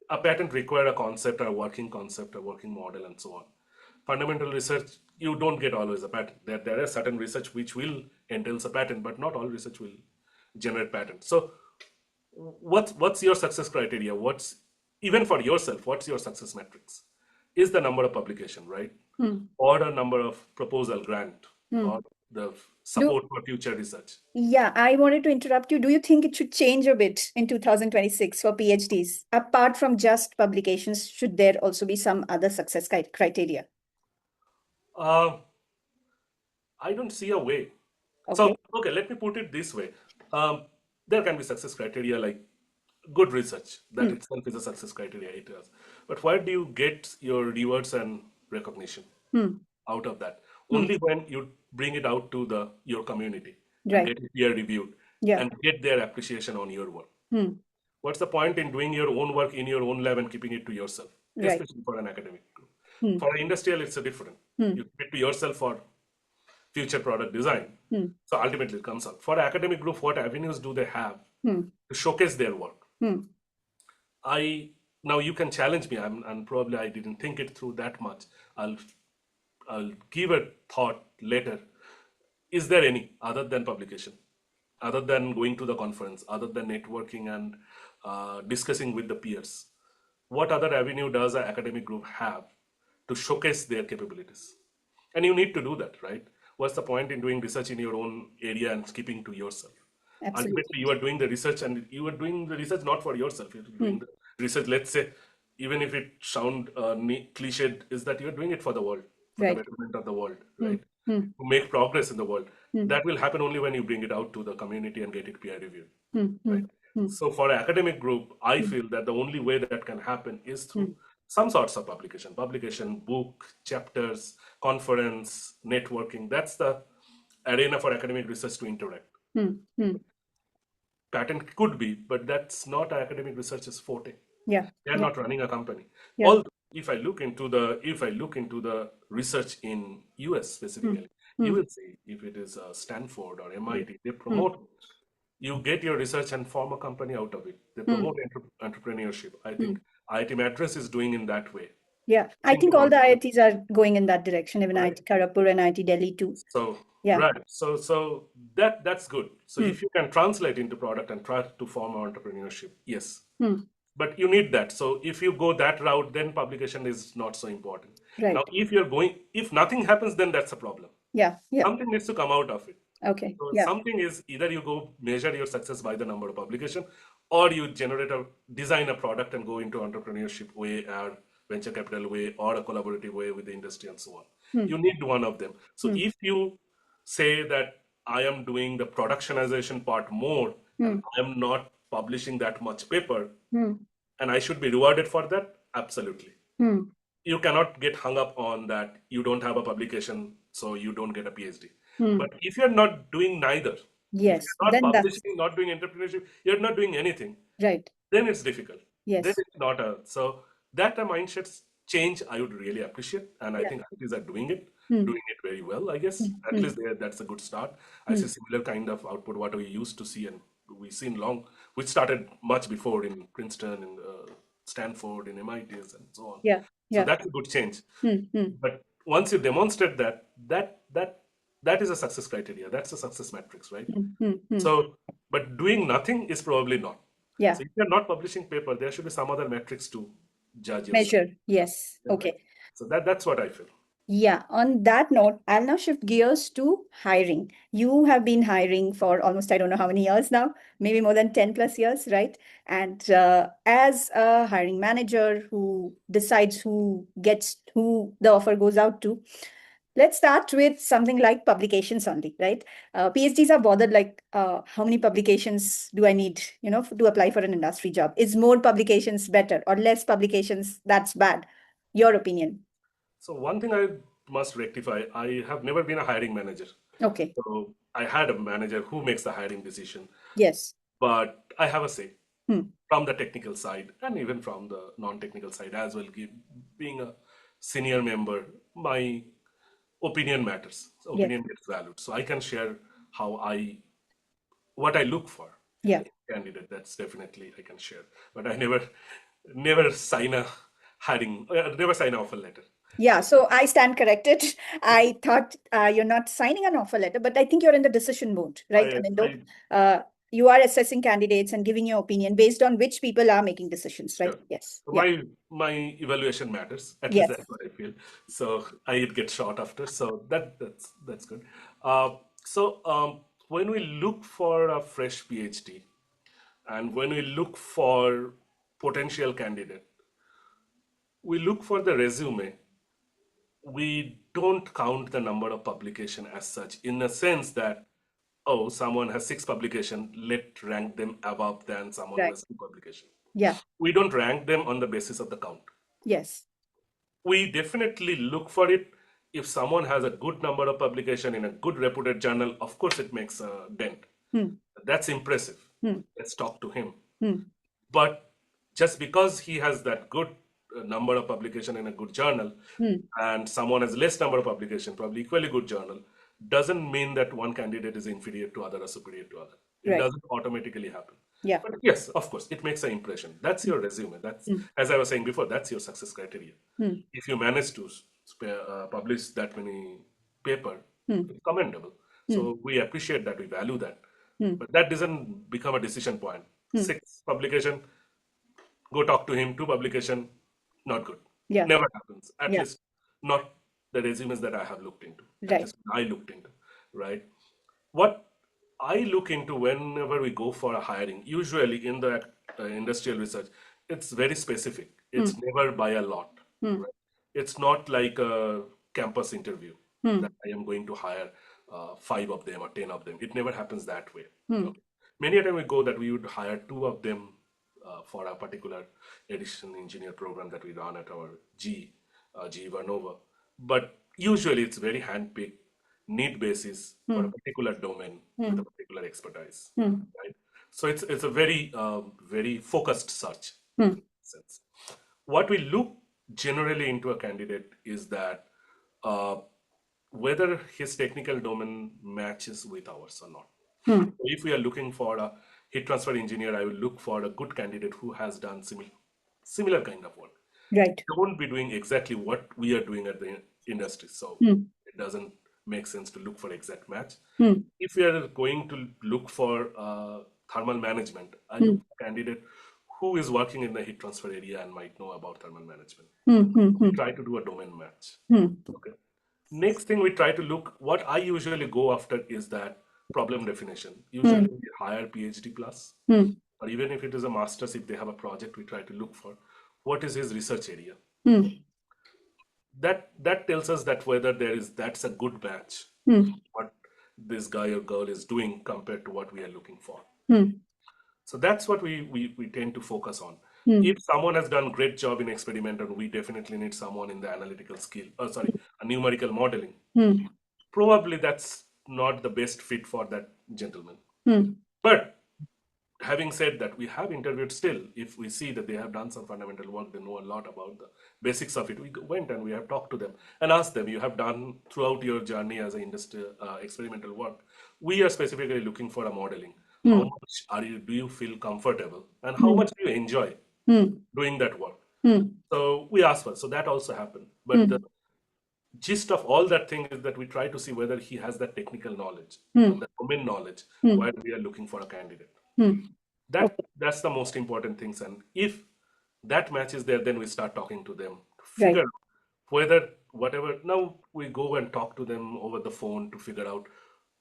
A patent require a concept, a working model, and so on. Fundamental research, you don't get always a patent. There are certain research which will entails a patent, but not all research will generate patent. So what's your success criteria? What's even for yourself, what's your success metrics? Is the number of publication, right? Hmm. Or a number of proposal grant, or the Do support for future research. Yeah, I wanted to interrupt you. Do you think it should change a bit in 2026 for PhDs? Apart from just publications, should there also be some other success criteria? Uh, I don't see a way. So, Okay. okay, let me put it this way. There can be success criteria like good research. That Hmm. itself is a success criteria. It is. But where do you get your rewards and recognition Hmm. out of that? Hmm. Only when you bring it out to your community and Right. get it peer reviewed Yeah. and get their appreciation on your work. Hmm. What's the point in doing your own work in your own lab and keeping it to yourself, Right. especially for an academic group? Hmm. For an industrial, it's a different. Hmm. You keep it to yourself for future product design. Hmm. So ultimately, it comes out. For an academic group, what avenues do they have Hmm. to showcase their work? Hmm. I Now you can challenge me, and probably I didn't think it through that much. I'll I'll give a thought later. Is there any other than publication, other than going to the conference, other than networking and discussing with the peers? What other avenue does an academic group have to showcase their capabilities? And you need to do that, right? What's the point in doing research in your own area and keeping to yourself? Absolutely. Ultimately, you are doing the research, and you are doing the research not for yourself. You're Hmm. doing the research, let's say, even if it sound cliched, is that you're doing it for the world, for the Right. betterment of the world, Hmm. right? Hmm. To make progress in the world. Hmm. That will happen only when you bring it out to the community and get it peer reviewed, Hmm. Hmm. right? Hmm. So for an academic group, I Hmm. feel that the only way that can happen is through Hmm. some sorts of publication, book, chapters, conference, networking. That's the arena for academic research to interact. Hmm. Hmm. Patent could be, but that's not academic research's forte. Yeah. They are Yeah. not running a company. Yeah. Although, if I look into the research in US Hmm. specifically, you Hmm. will see if it is Stanford or Hmm. MIT, they Hmm. promote. You get your research and form a company out of it. They Hmm. promote entrepreneurship. I Hmm. think IIT Madras is doing in that way. Yeah. I Think think all about the it, IITs are going in that direction, even right? IIT Kharagpur and IIT Delhi too. So Yeah. right. So that's good. So Hmm. if you can translate into product and try to form entrepreneurship, yes. Hmm. But you need that. So if you go that route, then publication is not so important. Now, Right. if nothing happens, then that's a problem. Yeah. Yeah. Something needs to come out of it. Okay. So Yeah. something is either you go measure your success by the number of publication, or you design a product and go into entrepreneurship way or venture capital way or a collaborative way with the industry and so on. Hmm. You need one of them. So Hmm. if you say that I am doing the productionization part more and Hmm. I am not publishing that much paper, Hmm. and I should be rewarded for that, absolutely. Hmm. You cannot get hung up on that you don't have a publication, so you don't get a PhD. Hmm. But if you're not doing neither, if Yes. you're not Then that's publishing, not doing entrepreneurship, you're not doing anything, right. then it's difficult. Then Yes. it's not a so that a mindset change I would really appreciate, and I Yeah. think IITs are Hmm. doing it very well. I guess Hmm. at Hmm. least that's a good start. I Hmm. see similar kind of output what we used to see, and we seen long, which started much before in Princeton, in Stanford, in MITs, and so on. Yeah. So Yeah. that's a good change. Hmm. Hmm. But once you demonstrate that is a success criteria. That's a success matrix, right? Hmm. Hmm. Hmm. So, but doing nothing is probably not. Yeah. So if you're not publishing paper, there should be some other metrics to judge yourself. Measure. Yes. Yeah. Okay. So that's what I feel. Yeah, on that note, I'll now shift gears to hiring. You have been hiring for almost, I don't know how many years now, maybe more than 10 plus years, right? And as a hiring manager who decides who the offer goes out to, let's start with something like publications only, right? PhDs are bothered like, how many publications do I need, to apply for an industry job? Is more publications better or less publications that's bad? Your opinion. So one thing I must rectify, I have never been a hiring manager. Okay. So I had a manager who makes the hiring decision, Yes. but I have a say Hmm. from the technical side and even from the non-technical side as well. Being a senior member, my opinion matters. So Yes. opinion gets valued. So I can share how what I look for in Yeah. a candidate. That's definitely I can share. But I never sign a never sign an offer letter. Yeah. So I stand corrected. I thought you're not signing an offer letter, but I think you're in the decision mode, right, Anindo? I Uh, you are assessing candidates and giving your opinion based on which people are making decisions, right? Sure. Yes. So Yeah. my evaluation matters. At least Yes. that's what I feel. So I get short after. So that's good. When we look for a fresh PhD and when we look for potential candidate, we look for the resume. We don't count the number of publication as such in the sense that, oh, someone has 6 publication, let rank them above than someone who Right. has 2 publication. Yeah. We don't rank them on the basis of the count. Yes. We definitely look for it. If someone has a good number of publication in a good reputed journal, of course it makes a dent. Hmm. That's impressive. Hmm. Let's talk to him. Hmm. But just because he has that good number of publication in a good journal Hmm. and someone has less number of publication, probably equally good journal, doesn't mean that one candidate is inferior to other or superior to other. It Right. doesn't automatically happen. Yeah. But yes, of course, it makes an impression. That's your resume. That's, Hmm. as I was saying before, that's your success criteria. Hmm. If you manage to publish that many paper, Hmm. it's commendable. Hmm. So we appreciate that, we value that. Hmm. But that doesn't become a decision point. Hmm. 6 publication, go talk to him. 2 publication, not good. Yeah. Never happens. At Yeah. least not the resumes that I have looked into. At Right. least I looked into, right? What I look into whenever we go for a hiring, usually in the industrial research, it's very specific. Hmm. It's never by a lot, Hmm. right? It's not like a campus interview Hmm. that I am going to hire 5 of them or 10 of them. It never happens that way. Hmm. Okay. Many a time we go that we would hire 2 of them for a particular addition engineer program that we run at our GE Vernova. But usually it's very handpicked, need basis for a Hmm. particular domain with Hmm. a particular expertise, Hmm. right? So it's a very very focused search Hmm. in that sense. What we look generally into a candidate is that uh, whether his technical domain matches with ours or not. Hmm. If we are looking for a heat transfer engineer, I will look for a good candidate who has done similar kind of work. Right. Don't be doing exactly what we are doing at the industry. So Hmm. it doesn't make sense to look for exact match. Hmm. If we are going to look for thermal management, I Hmm. look for a candidate who is working in the heat transfer area and might know about thermal management. Hmm. Hmm. We Hmm. try to do a domain match. Hmm. Okay. Next thing we try to look, what I usually go after is that problem definition. Usually we hire PhD plus, Hmm. or even if it is a master's, if they have a project, we try to look for what is his research area. Hmm. That tells us that whether that's a good match, Hmm. what this guy or girl is doing compared to what we are looking for. Hmm. So that's what we tend to focus on. Hmm. If someone has done great job in experimental, we definitely need someone in the analytical skill, a numerical modeling. Hmm. Probably that's not the best fit for that gentleman. Hmm. But having said that, we have interviewed still. If we see that they have done some fundamental work, they know a lot about the basics of it. We went and we have talked to them and asked them, you have done throughout your journey as an industrial experimental work. We are specifically looking for a modeling. How Hmm. much do you feel comfortable and how Hmm. much do you enjoy Hmm. doing that work? Hmm. So we asked for, so that also happened. But the Hmm. gist of all that thing is that we try to see whether he has that technical knowledge Hmm. or the domain knowledge Hmm. while we are looking for a candidate. Hmm. Okay. That's the most important things. And if that match is there, then we start talking to them to Right. figure out whether whatever. Now we go and talk to them over the phone to figure out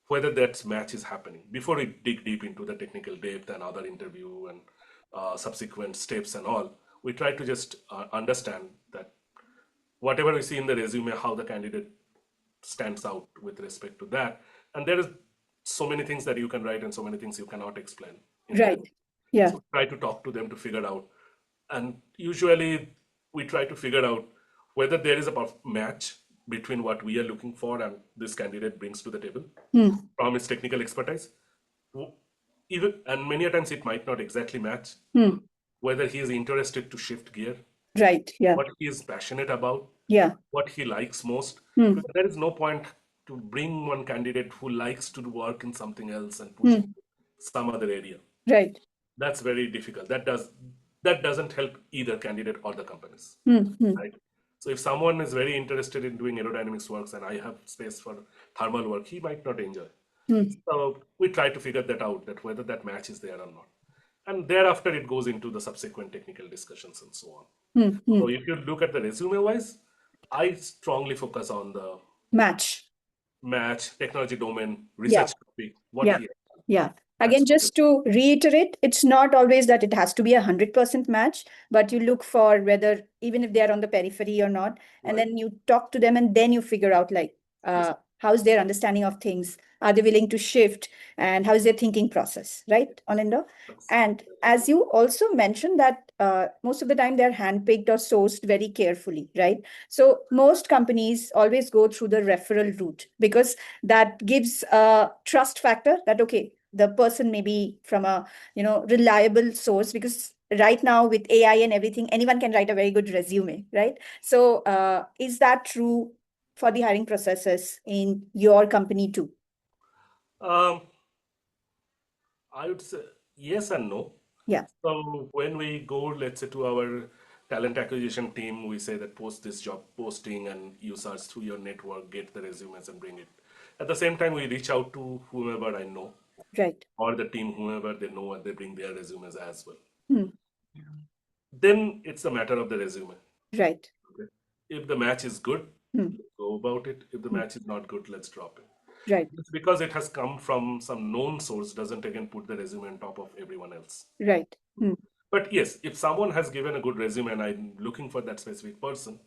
whether that match is happening before we dig deep into the technical depth and other interview and subsequent steps and all. We try to just understand that whatever we see in the resume, how the candidate stands out with respect to that. And there is so many things that you can write and so many things you cannot explain in the Right. Yeah. so try to talk to them to figure out. And usually we try to figure out whether there is a match between what we are looking for and this candidate brings to the table Hmm. from his technical expertise. Even and many a times it might not exactly match Hmm. whether he is interested to shift gear, Right. Yeah. what he is passionate about, Yeah. what he likes most. Hmm. Because there is no point to bring one candidate who likes to work in something else and push Hmm. it to some other area. Right. That's very difficult. That doesn't help either candidate or the companies, Hmm. Hmm. right? So if someone is very interested in doing aerodynamics works and I have space for thermal work, he might not enjoy. Hmm. So we try to figure that out, that whether that match is there or not. And thereafter, it goes into the subsequent technical discussions and so on. Hmm. So Hmm. if you look at the resume wise, I strongly focus on the Match. match, technology domain, Yeah. research topic, what Yeah. he has done. Yeah. That's Again, what it just to reiterate, it's not always that it has to be 100% match, but you look for whether even if they are on the periphery or not, and right. then you talk to them and then you figure out like Yes. how's their understanding of things? Are they willing to shift? And how's their thinking process, right, Anindya? That's, And that's as true. you also mentioned that most of the time they're handpicked or sourced very carefully, right? So most companies always go through the referral route because that gives a trust factor that okay, the person may be from a reliable source, because right now with AI and everything, anyone can write a very good resume, right? So is that true for the hiring processes in your company too? Um, I would say yes and no. Yeah. So when we go, let's say, to our talent acquisition team, we say that post this job posting and you search through your network, get the resumes and bring it. At the same time, we reach out to whomever I know Right. or the team, whomever they know, and they bring their resumes as well. Hmm. Then it's a matter of the resume. Right. Okay? If the match is good, Hmm. let's go about it. If the Hmm. match is not good, let's drop it. Right. Just because it has come from some known source doesn't again put the resume on top of everyone else. Right. Hmm. But yes, if someone has given a good resume and I'm looking for that specific person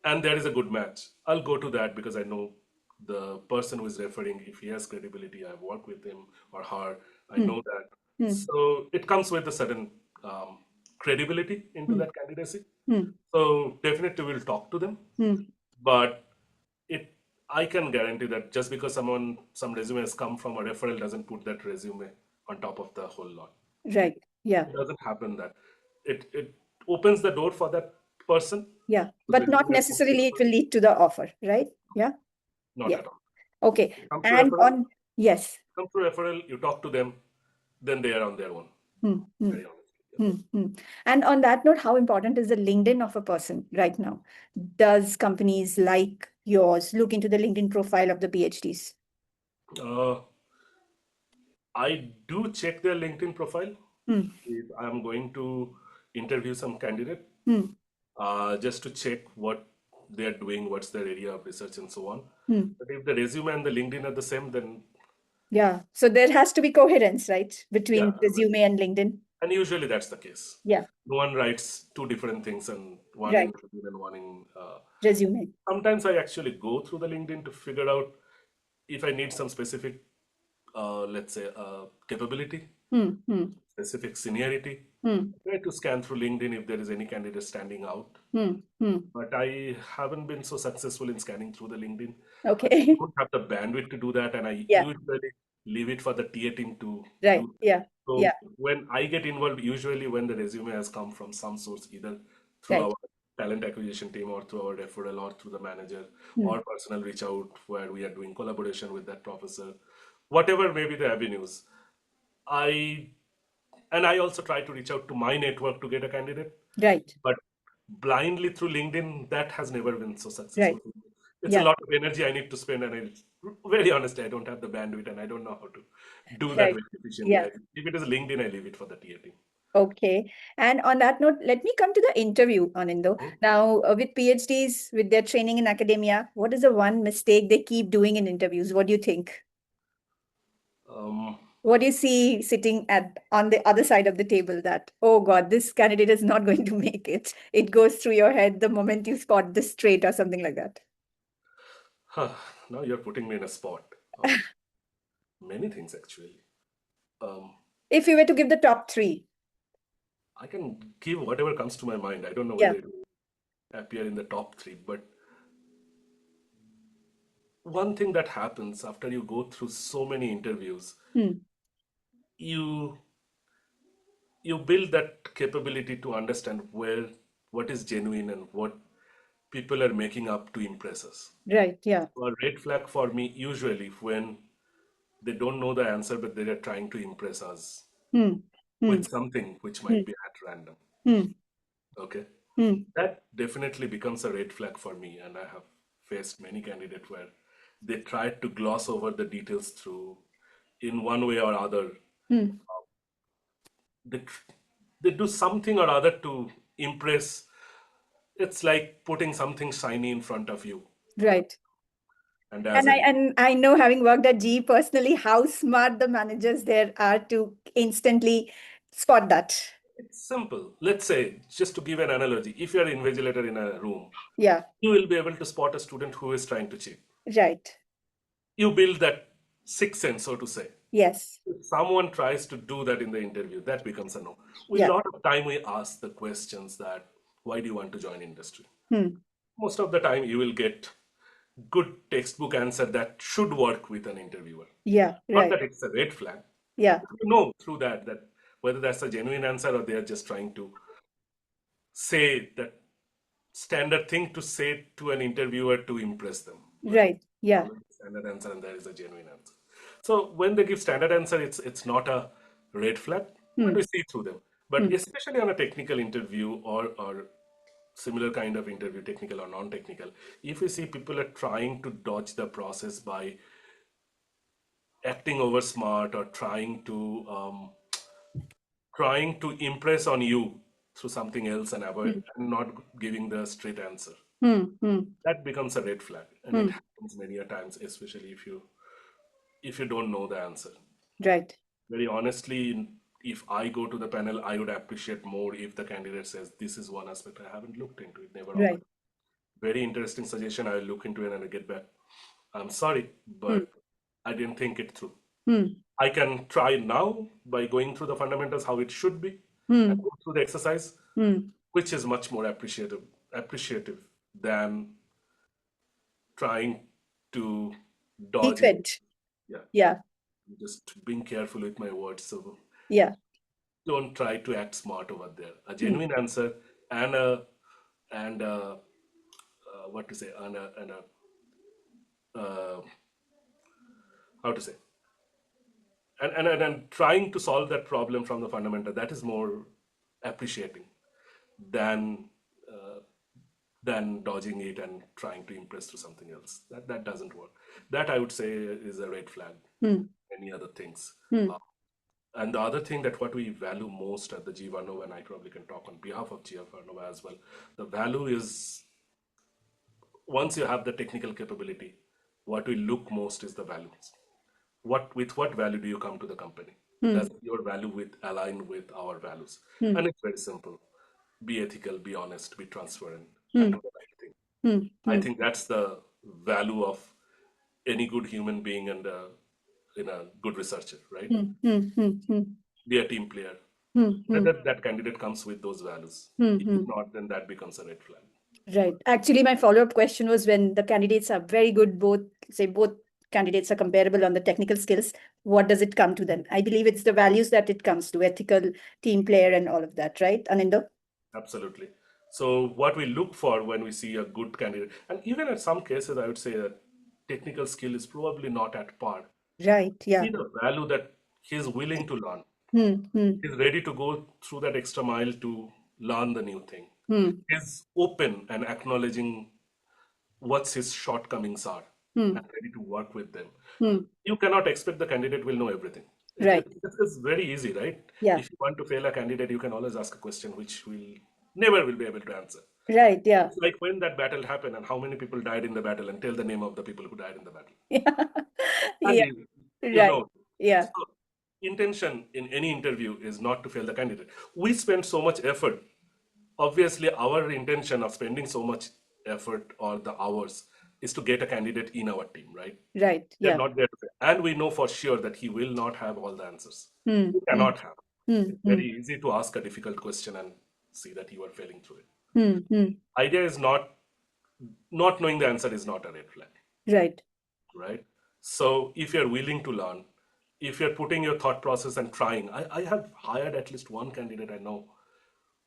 and there is a good match, I'll go to that because I know the person who is referring, if he has credibility, I've worked with him or her, I Hmm. know that. Hmm. So it comes with a certain credibility into Hmm. that candidacy. Hmm. So definitely we'll talk to them, Hmm. but it I can guarantee that just because some resume has come from a referral doesn't put that resume on top of the whole lot. It, Right. Yeah. it doesn't happen that it opens the door for that person Yeah. whose But not resume has come through necessarily it referral. will lead to the offer, right? Yeah. Not Yeah. at all. Okay. It comes through And referral, on, yes. you talk to them, then they are on their own. Hmm. Hmm. Very honestly, Hmm. yes. Hmm. And on that note, how important is the LinkedIn of a person right now? Does companies like yours look into the LinkedIn profile of the PhDs? Uh, I do check their LinkedIn profile Hmm. if I'm going to interview some candidate, Hmm. just to check what they're doing, what's their area of research, and so on. Hmm. But if the resume and the LinkedIn are the same, then Yeah. So there has to be coherence, right, yeah, between I mean, resume and LinkedIn. and usually that's the case. Yeah. No one writes two different things and one in Right. LinkedIn and one in. Resume. Sometimes I actually go through the LinkedIn to figure out if I need some specific, let's say, capability, Hmm. Hmm. specific seniority. Hmm. Try to scan through LinkedIn if there is any candidate standing out. Hmm. Hmm. But I haven't been so successful in scanning through the LinkedIn. I Okay. don't have the bandwidth to do that, and I Yeah. usually leave it for the TA team to Right. do. Yeah. Yeah. So when I get involved, usually when the resume has come from some source, either through Right. our talent acquisition team or through our referral or through the manager Hmm. or personal reach out where we are doing collaboration with that professor, whatever may be the avenues, I and I also try to reach out to my network to get a candidate, Right. but blindly through LinkedIn, that has never been so Right. successful for me. It's a Yeah. lot of energy I need to spend, and very honestly, I don't have the bandwidth and I don't know how to do that Right. very efficiently. Yeah. If it is LinkedIn, I leave it for the TA team. Okay. And on that note, let me come to the interview, Anindo. Mhm. Now, with PhDs, with their training in academia, what is the one mistake they keep doing in interviews? What do you think? Um, What do you see sitting at on the other side of the table that, oh God, this candidate is not going to make it? It goes through your head the moment you spot this trait or something like that. now you're putting me in a spot. Um, Many things actually. Um, If you were to give the top three. I can give whatever comes to my mind. I don't know Yeah. whether it will appear in the top three, but one thing that happens after you go through so many interviews, Hmm. you you build that capability to understand what is genuine and what people are making up to impress us. Right. Yeah. So a red flag for me usually when they don't know the answer but they are trying to impress us Hmm. Hmm. with something which Hmm. might be at random. Hmm. Okay, Hmm. that definitely becomes a red flag for me, and I have faced many candidates where they try to gloss over the details through, in one way or other. Hmm. They, they do something or other to impress. It's like putting something shiny in front of you. Right. And as a And I know, having worked at GE personally, how smart the managers there are to instantly spot that. It's simple. Let's say, just to give an analogy, if you're an invigilator in a room, Yeah. you will be able to spot a student who is trying to cheat. Right. You build that sixth sense, so to say. Yes. If someone tries to do that in the interview, that becomes a no. We Yeah. lot of time we ask the questions that why do you want to join industry? Hmm. Most of the time you will get good textbook answer that should work with an interviewer. Yeah. Not Right. that it's a red flag. Yeah. You know through that whether that's a genuine answer or they are just trying to say that standard thing to say to an interviewer to impress them. But Right. Yeah. always standard answer and there is a genuine answer. So when they give standard answer, it's not a red flag, but Hmm. we see through them. But Hmm. especially on a technical interview or similar kind of interview, technical or non-technical, if we see people are trying to dodge the process by acting over smart or trying to impress on you through something else and avoid Hmm. and not giving the straight answer, Hmm. Hmm. that becomes a red flag, and it Hmm. happens many a times, especially if you don't know the answer. Right. Very honestly, if I go to the panel, I would appreciate more if the candidate says this is one aspect I haven't looked into, it never Right. occurred. Very interesting suggestion, I'll look into it and I'll get back. I'm sorry, Hmm. but I didn't think it through. Hmm. I can try now by going through the fundamentals how it should be and Hmm. go through the exercise, Hmm. which is much more appreciative than trying to dodge it. Defend. Yeah, Yeah. just being careful with my words. So Yeah. don't try to act smart over there. A Hmm. genuine answer and a what to say and a how to say and trying to solve that problem from the fundamental, that is more appreciating than uh, than dodging it and trying to impress through something else. That doesn't work. That I would say is a red flag. Hmm. Any other things. Hmm. Uh, and the other thing that what we value most at the GE Vernova, and I probably can talk on behalf of GE Vernova as well, the value is once you have the technical capability, what we look most is the values. What value do you come to the company? Hmm. Does your value with align with our values? Hmm. And it's very simple. Be ethical, be honest, be transparent, and Hmm. do the right thing. Hmm. I Hmm. think that's the value of any good human being and in a good researcher, right? Hmm. Hmm. Hmm. Hmm. Be a team player. Hmm. Hmm. Whether that candidate comes with those values. Hmm. If Hmm. not, then that becomes a red flag. Right. Actually, my follow-up question was, when the candidates are very good, both, say both candidates are comparable on the technical skills, what does it come to then? I believe it's the values that it comes to, ethical, team player, and all of that, right, Aninda? Absolutely. So what we look for when we see a good candidate, and even in some cases, I would say that technical skill is probably not at par. Right. See Yeah. the value that he's willing to learn. Hmm. Hmm. He's ready to go through that extra mile to learn the new thing. Hmm. He's open and acknowledging what his shortcomings are Hmm. and ready to work with them. Hmm. You cannot expect the candidate will know everything. Right. It's very easy, right? Yeah. If you want to fail a candidate, you can always ask a question which will never will be able to answer. Right. Yeah. It's like when that battle happened and how many people died in the battle and tell the name of the people who died in the battle. And Yeah. you Right. know, Yeah. so intention in any interview is not to fail the candidate. We spend so much effort. Obviously, our intention of spending so much effort or the hours is to get a candidate in our team, right? Right. They're Yeah. not there to fail. And we know for sure that he will not have all the answers. Hmm. He Hmm. cannot have. Hmm. It's Hmm. very easy to ask a difficult question and see that you are failing through it. Hmm. Hmm. Idea is not knowing the answer is not a red flag, Right. right? So if you're willing to learn, if you're putting your thought process and trying, I have hired at least one candidate I know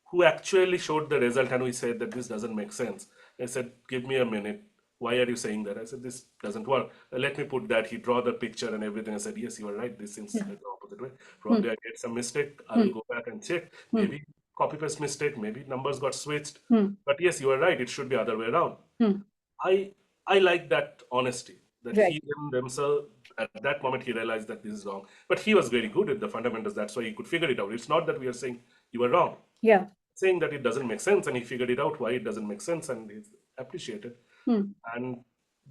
who actually showed the result and we said that this doesn't make sense. I said, give me a minute. Why are you saying that? I said, this doesn't work. Let me put that. He draw the picture and everything. I said, yes, you are right. This seems Hmm. like the opposite way. Hmm. Probably I made some mistake. I will Hmm. go back and check. Hmm. Maybe copy paste mistake. Maybe numbers got switched. Hmm. But yes, you are right. It should be other way around. Hmm. I I like that honesty. that Right. he themselves at that moment he realized that this is wrong. But he was very good at the fundamentals. That's why he could figure it out. It's not that we are saying you were wrong, Yeah. saying that it doesn't make sense, and he figured it out why it doesn't make sense, and he's appreciated. Hmm. And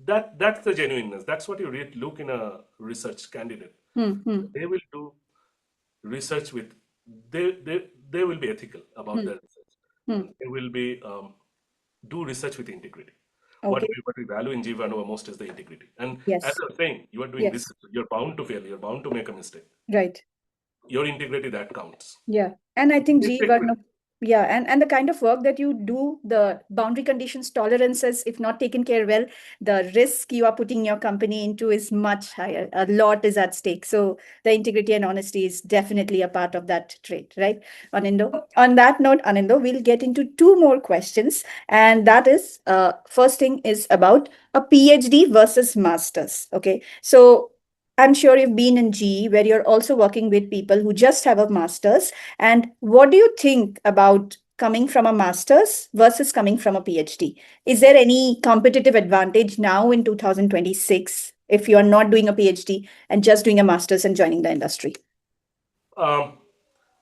that's the genuineness. That's what you really look in a research candidate. Hmm. Hmm. They will do research with they will be ethical about Hmm. their research, Hmm. and they will be do research with integrity. What Okay. what we value in GE Vernova most is the integrity. And as Yes. I was saying, you are doing Yes. research, you're bound to fail, you're bound to make a mistake. Right. Your integrity that counts. Yeah. And I think GE Mistake will. Vernova, yeah, and the kind of work that you do, the boundary conditions, tolerances, if not taken care well, the risk you are putting your company into is much higher. A lot is at stake. So the integrity and honesty is definitely a part of that trait, right, Anindo? On that note, Anindo, we'll get into two more questions. And that is, first thing is about a PhD versus masters. Okay. So I'm sure you've been in GE where you're also working with people who just have a master's. And what do you think about coming from a master's versus coming from a PhD? Is there any competitive advantage now in 2026 if you're not doing a PhD and just doing a master's and joining the industry? Um,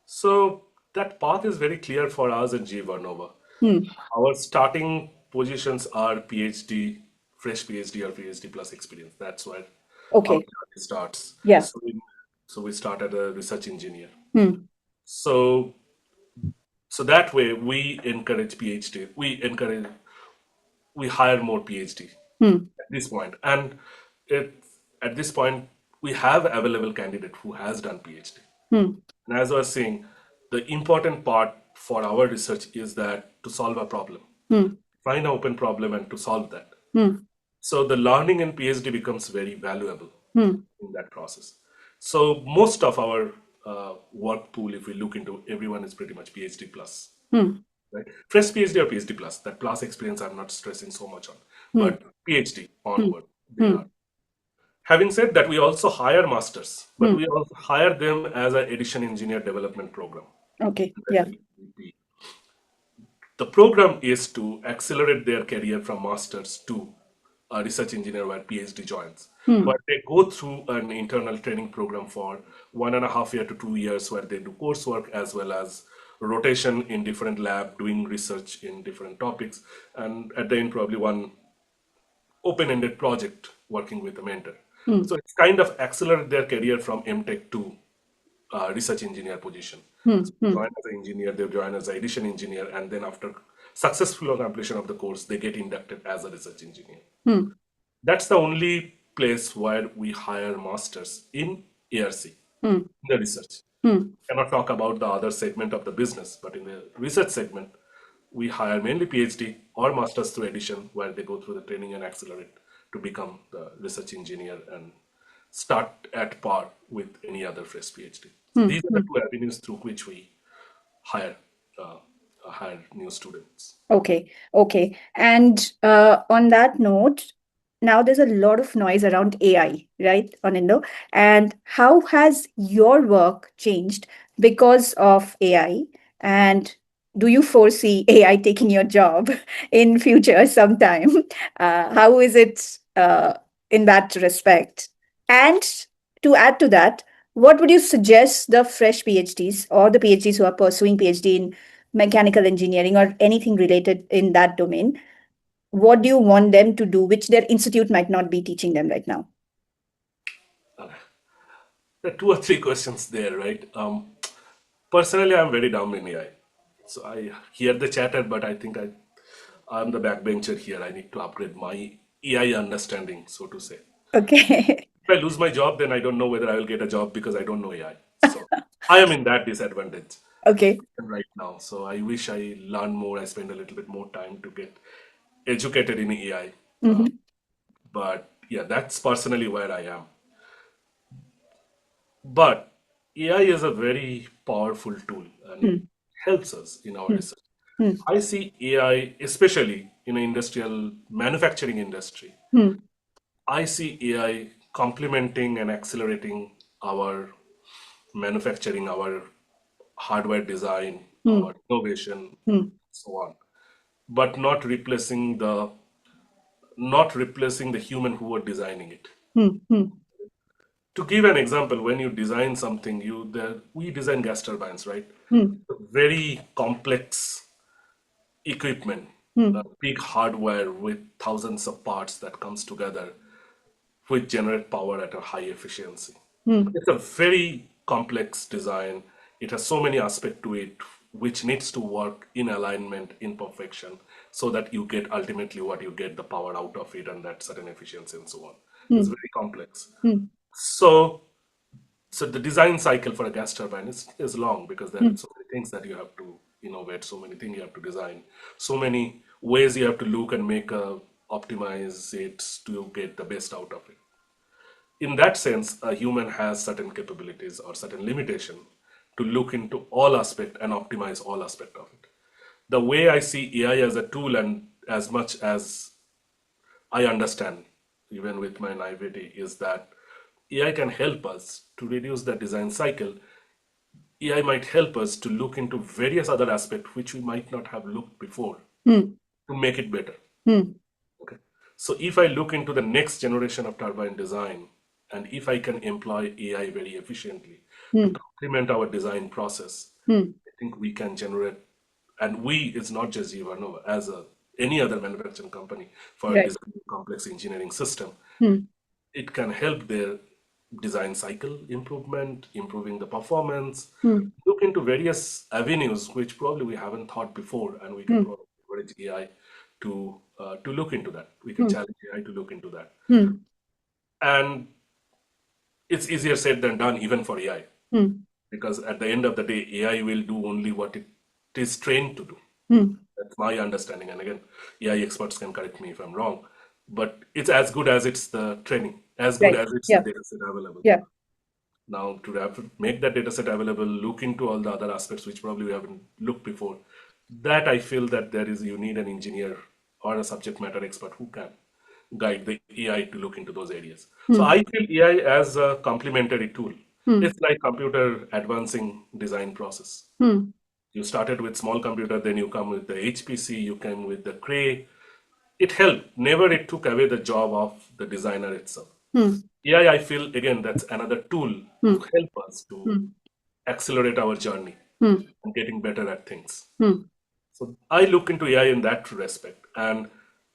so that path is very clear for us at GE Vernova. Hmm. Our starting positions are PhD, fresh PhD or PhD plus experience. That's where our Okay. journey starts. Yeah. So we start as a research engineer. Hmm. So so that way we encourage PhD. We hire more PhD Hmm. at this point. And it at this point we have available candidate who has done PhD. Hmm. And as I was saying, the important part for our research is that to solve a problem, Hmm. find an open problem and to solve that. Hmm. So the learning in PhD becomes very valuable Hmm. in that process. So most of our work pool, if we look into, everyone is pretty much PhD plus, Hmm. right? Fresh PhD or PhD plus. That plus experience I'm not stressing so much on, Hmm. but PhD Hmm. onward they Hmm. are. Having said that, we also hire masters, but Hmm. we also hire them as an addition engineer development program. Okay. That Yeah. the program is to accelerate their career from masters to a research engineer where PhD joins. Hmm. But they go through an internal training program for 1.5 year to 2 years where they do coursework as well as rotation in different lab, doing research in different topics, and at the end probably one open-ended project working with a mentor. Hmm. So it's kind of accelerate their career from MTech to research engineer position. Hmm. So Hmm. join as an engineer, they join as an addition engineer, and then after successful completion of the course, they get inducted as a research engineer. Hmm. That's the only place where we hire masters in ARC, Hmm. in the research. Hmm. Cannot talk about the other segment of the business, but in the research segment, we hire mainly PhD or masters through addition, where they go through the training and accelerate to become the research engineer and start at par with any other fresh PhD. So Hmm. these are the Hmm. two avenues through which we hire uh, hire new students. Okay, okay. And on that note, now there's a lot of noise around AI, right, Anindo? And how has your work changed because of AI? And do you foresee AI taking your job in future sometime? How is it in that respect? And to add to that, what would you suggest the fresh PhDs or the PhDs who are pursuing PhD in mechanical engineering or anything related in that domain? What do you want them to do, which their institute might not be teaching them right now? Uh, there are two or three questions there, right? Personally, I'm very dumb in AI. So I hear the chatter, but I think I'm the backbencher here. I need to upgrade my AI understanding, so to say. Okay. If I lose my job, then I don't know whether I will get a job because I don't know AI. So I am in that disadvantage Okay. right now. So I wish I learn more. I spend a little bit more time to get educated in AI. Hmm. But yeah, that's personally where I am. But AI is a very powerful tool and it Hmm. helps us in our Hmm. research. Hmm. I see AI, especially in the industrial manufacturing industry. Hmm. I see AI complementing and accelerating our manufacturing, our hardware design, Hmm. our innovation, Hmm. so on, but not replacing the not replacing the human who were designing it. Hmm. Hmm. To give an example, when you design something, we design gas turbines, right? Hmm. Very complex equipment, Hmm. big hardware with thousands of parts that comes together which generate power at a high efficiency. Hmm. It's a very complex design. It has so many aspects to it, which needs to work in alignment, in perfection, so that you get ultimately what you get, the power out of it, and that certain efficiency and so on. It's Hmm. very complex. Hmm. So, so the design cycle for a gas turbine is long because there are Hmm. so many things that you have to innovate, so many things you have to design, so many ways you have to look and optimize it to get the best out of it. In that sense, a human has certain capabilities or certain limitation to look into all aspect and optimize all aspect of it. The way I see AI as a tool, and as much as I understand, even with my naivety, is that AI can help us to reduce the design cycle. AI might help us to look into various other aspects which we might not have looked before Hmm. to make it better. Hmm. Okay. So if I look into the next generation of turbine design, and if I can employ AI very efficiently to Hmm. complement our design process, Hmm. I think we can generate, and we is not just GE Vernova, as any other manufacturing company for Right. designing complex engineering system, Hmm. it can help their design cycle improvement, improving the performance, Hmm. look into various avenues which probably we haven't thought before, and we can Hmm. probably leverage AI to look into that. We can Hmm. challenge AI to look into that, Hmm. and it's easier said than done even for AI, Hmm. because at the end of the day, AI will do only what it is trained to do. Hmm. That's my understanding. And again, AI experts can correct me if I'm wrong, but it's as good as it's the training, as good Right. as it's the Yeah. data set available. Yeah. Now, make that data set available, look into all the other aspects which probably we haven't looked before. That I feel that you need an engineer or a subject matter expert who can guide the AI to look into those areas. So Hmm. I feel AI as a complementary tool. Hmm. It's like computer advancing design process. Hmm. You started with small computer, then you come with the HPC, you came with the Cray. It helped. Never it took away the job of the designer itself. Hmm. AI, I feel again that's another tool to Hmm. help us to Hmm. accelerate our journey Hmm. and getting better at things. Hmm. So I look into AI in that respect. And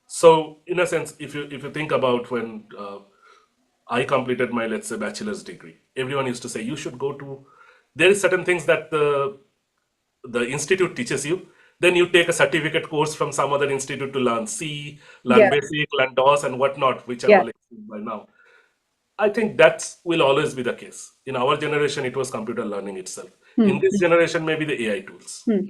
so, in a sense, if you think about when I completed my, let's say, bachelor's degree, everyone used to say you should go to. There is certain things that the institute teaches you. Then you take a certificate course from some other institute to learn C, learn Yeah. Basic, learn DOS, and whatnot, which are Yeah. all existing by now. I think that will always be the case. In our generation, it was computer learning itself. In Hmm. this generation, maybe the AI tools, Hmm.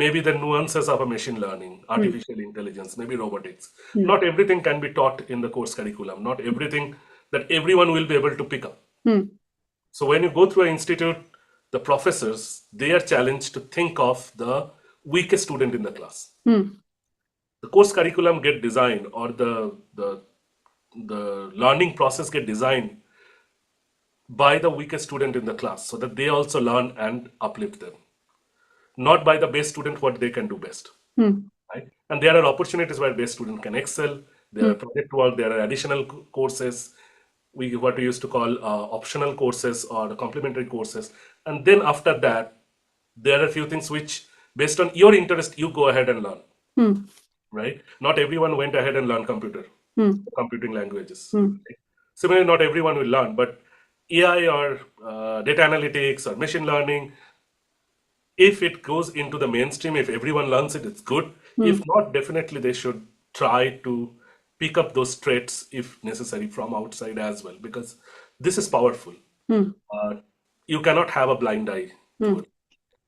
maybe the nuances of a machine learning, Hmm. artificial intelligence, maybe robotics. Hmm. Not everything can be taught in the course curriculum. Not everything that everyone will be able to pick up. Hmm. So when you go through an institute, the professors, they are challenged to think of the weakest student in the class. Hmm. The course curriculum get designed, or the learning process get designed by the weakest student in the class so that they also learn and uplift them, not by the best student what they can do best, Hmm. right? And there are opportunities where best student can excel. There are Hmm. project work, there are additional courses, we what we used to call optional courses or the complementary courses. And then after that, there are a few things which, based on your interest, you go ahead and learn, Hmm. right? Not everyone went ahead and learned Hmm. computing languages. Hmm. Right? Similarly, not everyone will learn, but AI or data analytics or machine learning, if it goes into the mainstream, if everyone learns it, it's good. Hmm. If not, definitely they should try to pick up those traits if necessary from outside as well, because this is powerful. Hmm. Uh, you cannot have a blind eye Hmm. towards.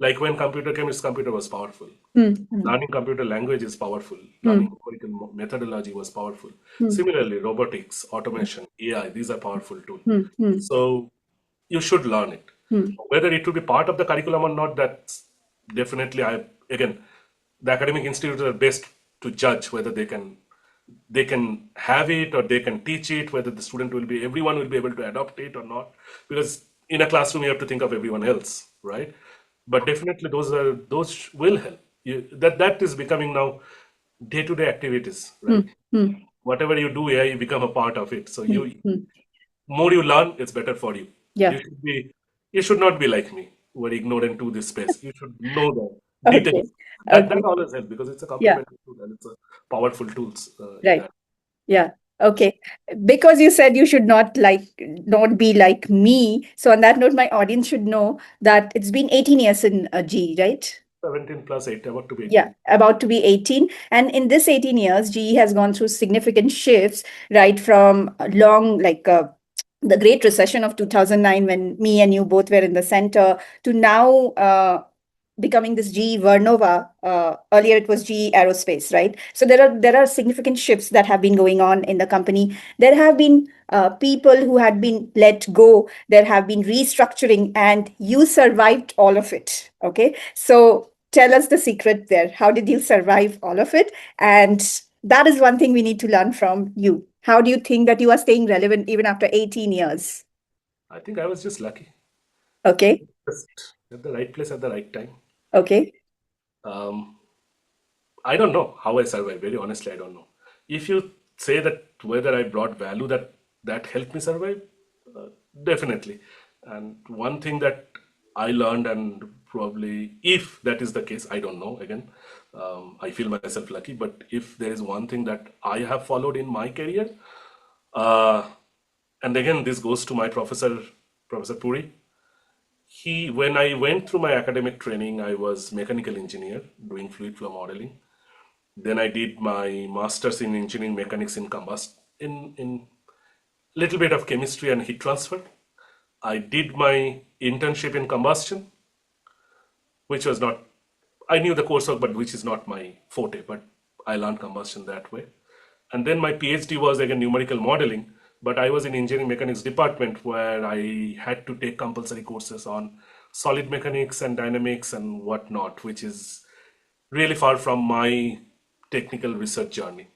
Like when computer came, its computer was powerful. Hmm. Hmm. Learning computer language is powerful. Learning Hmm. numerical methodology was powerful. Hmm. Similarly, robotics, automation, AI, these are powerful tools. Hmm. Hmm. So you should learn it. Hmm. Whether it will be part of the curriculum or not, that's definitely again, the academic institutes are best to judge whether they can have it or they can teach it, whether the student will be everyone will be able to adopt it or not. Because in a classroom you have to think of everyone else, right? But definitely those will help. That is becoming now day-to-day activities, Hmm. right? Hmm. whatever you do, AI, you become a part of it. So Hmm. you Hmm. more you learn, it's better for you. Yeah. You should be, you should not be like me, who are ignorant to this space. You should know the Okay. details. That Okay. always helps because it's a Yeah. complementary tool and it's a powerful tools in Right. that. Yeah. Okay. Because you said you should not be like me. So on that note, my audience should know that it's been 18 years in G, right? 17 plus 8, about to be Yeah, 18. about to be 18. And in this 18 years, GE has gone through significant shifts, right? From a long, the Great Recession of 2009, when me and you both were in the center, to now becoming this GE Vernova. Earlier, it was GE Aerospace, right? So there are significant shifts that have been going on in the company. There have been people who had been let go. There have been restructuring, and you survived all of it. Okay, so tell us the secret there. How did you survive all of it? And that is one thing we need to learn from you. How do you think that you are staying relevant even after 18 years? I think I was just lucky. Okay, Just at the right place at the right time. okay. Um, I don't know how I survived. Very honestly, I don't know. If you say that whether I brought value that helped me survive, uh, definitely. And one thing that I learned, and probably if that is the case, I don't know. Again, I feel myself lucky. But if there is one thing that I have followed in my career, uh, and again, this goes to my professor, Professor Puri. When I went through my academic training, I was mechanical engineer doing fluid flow modeling. Then I did my master's in engineering mechanics in combust in little bit of chemistry and heat transfer. I did my internship in combustion, which was not, I knew the coursework, but which is not my forte, but I learned combustion that way. And then my PhD was again numerical modeling, but I was in engineering mechanics department where I had to take compulsory courses on solid mechanics and dynamics and whatnot, which is really far from my technical research journey.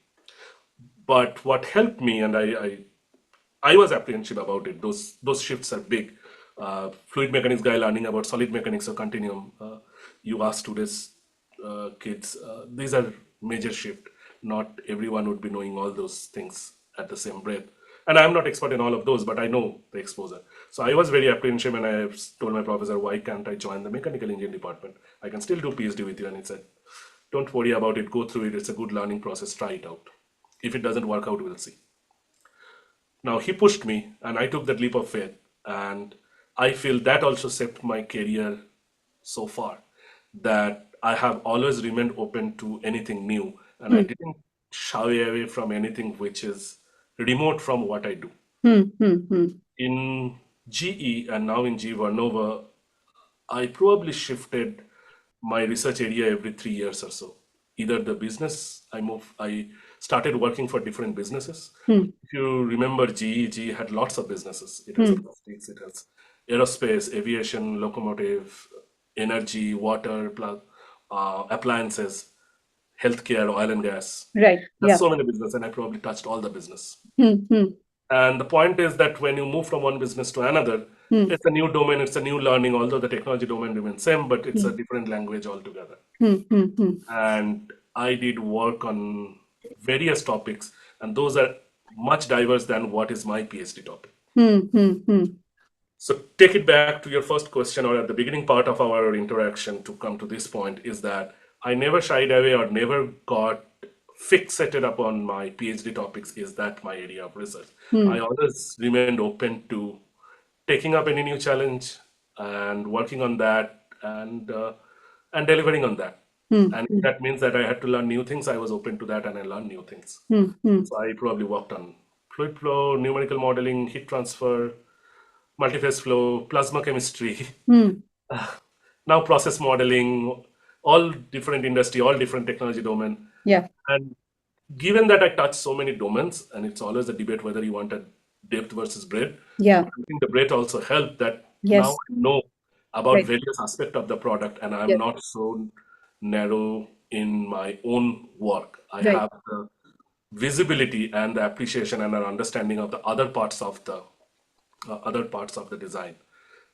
But what helped me, and I was apprehensive about it. Those shifts are big. Fluid mechanics guy learning about solid mechanics or continuum. You ask today's kids, these are major shift. Not everyone would be knowing all those things at the same breath. And I'm not expert in all of those, but I know the exposure. So I was very apprehensive, and I told my professor, why can't I join the mechanical engineering department? I can still do PhD with you. And he said, don't worry about it. Go through it. It's a good learning process. Try it out. If it doesn't work out, we'll see. Now he pushed me, and I took that leap of faith, and I feel that also shaped my career so far. That I have always remained open to anything new, and I Hmm. didn't shy away from anything which is remote from what I do. Hmm. Hmm. Hmm. In GE and now in GE Vernova, I probably shifted my research area every 3 years or so. Either the business I started working for different businesses. Hmm. If you remember GE had lots of businesses. It has Hmm. plastics, it has aerospace, aviation, locomotive, energy, water, appliances, healthcare, oil and gas. Right. There's Yeah. so many businesses, and I probably touched all the business. Hmm. Hmm. And the point is that when you move from one business to another, Hmm. it's a new domain, it's a new learning, although the technology domain remains same, but it's a Hmm. different language altogether. Hmm. Hmm. Hmm. And I did work on various topics, and those are much diverse than what is my PhD topic. Hmm. Hmm. Hmm. So take it back to your first question or at the beginning part of our interaction to come to this point is that I never shied away or never got fixated upon my PhD topics. Is that my area of research? Hmm. I always remained open to taking up any new challenge and working on that and delivering on that. Hmm. And if Hmm. that means that I had to learn new things, I was open to that and I learned new things. Hmm. Hmm. So I probably worked on fluid flow, numerical modeling, heat transfer, multiphase flow, plasma chemistry, Hmm. now process modeling, all different industry, all different technology domain. Yeah. And given that I touch so many domains, and it's always a debate whether you want a depth versus breadth, Yeah. but I think the breadth also helped that now Yes. I know about Right. various aspects of the product, and I'm Yes. not so narrow in my own work. I Right. have the visibility and the appreciation and an understanding of the other parts of the design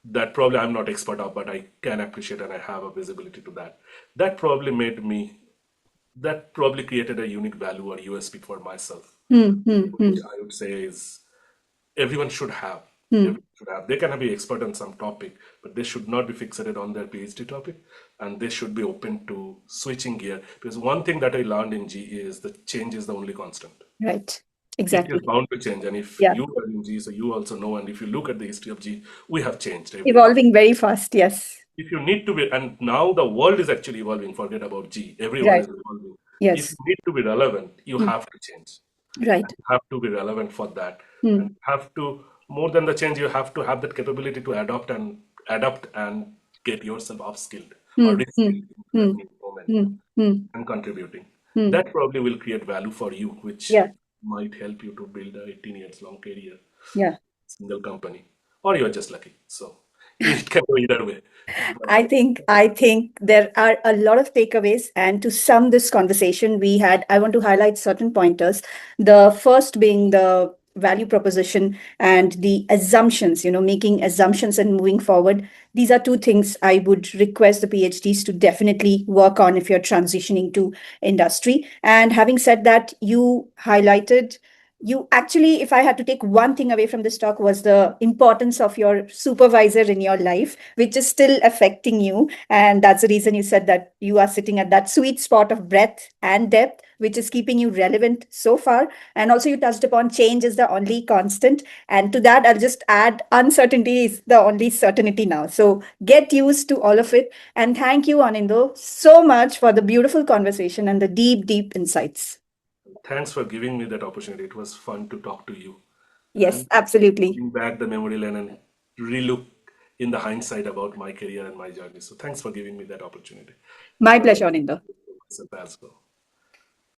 that probably I'm not expert of, but I can appreciate and I have a visibility to that. That probably made me, that probably created a unique value or USP for myself. which Hmm. I would say is everyone should have. Hmm. Everyone should have. They can be expert on some topic, but they should not be fixated on their PhD topic, and they should be open to switching gear. Because one thing that I learned in GE is that change is the only constant. Right. It is Exactly. bound to change, and if Yeah. you are in GE, so you also know. And if you look at the history of GE, we have changed every now. Evolving very fast. Yes. If you need to be, and now the world is actually evolving. Forget about GE. Everyone Right. is evolving. If you Yes. need to be relevant, you Hmm. have to change, Right. have to be relevant for that, and Hmm. have to, more than the change, you have to have that capability to adapt and get yourself upskilled or Hmm. Hmm. reskilled into that Hmm. new moment Hmm. Hmm. and contributing. Hmm. That probably will create value for you, which Yeah. might help you to build a 18 years long career, Yeah. single company, or you're just lucky. So it can go either way. But I think there are a lot of takeaways, and to sum this conversation, I want to highlight certain pointers. The first being the value proposition and the assumptions, making assumptions and moving forward. These are two things I would request the PhDs to definitely work on if you're transitioning to industry. And having said that, you actually, if I had to take one thing away from this talk, was the importance of your supervisor in your life, which is still affecting you. And that's the reason you said that you are sitting at that sweet spot of breadth and depth, which is keeping you relevant so far. And also, you touched upon change is the only constant. And to that, I'll just add uncertainty is the only certainty now. So get used to all of it. And thank you, Anindo, so much for the beautiful conversation and the deep, deep insights. thanks for giving me that opportunity. It was fun to talk to you Yes, and absolutely. looking back the memory lane and relook in the hindsight about my career and my journey. So thanks for giving me that opportunity. My Now, pleasure, Anindo. myself as well.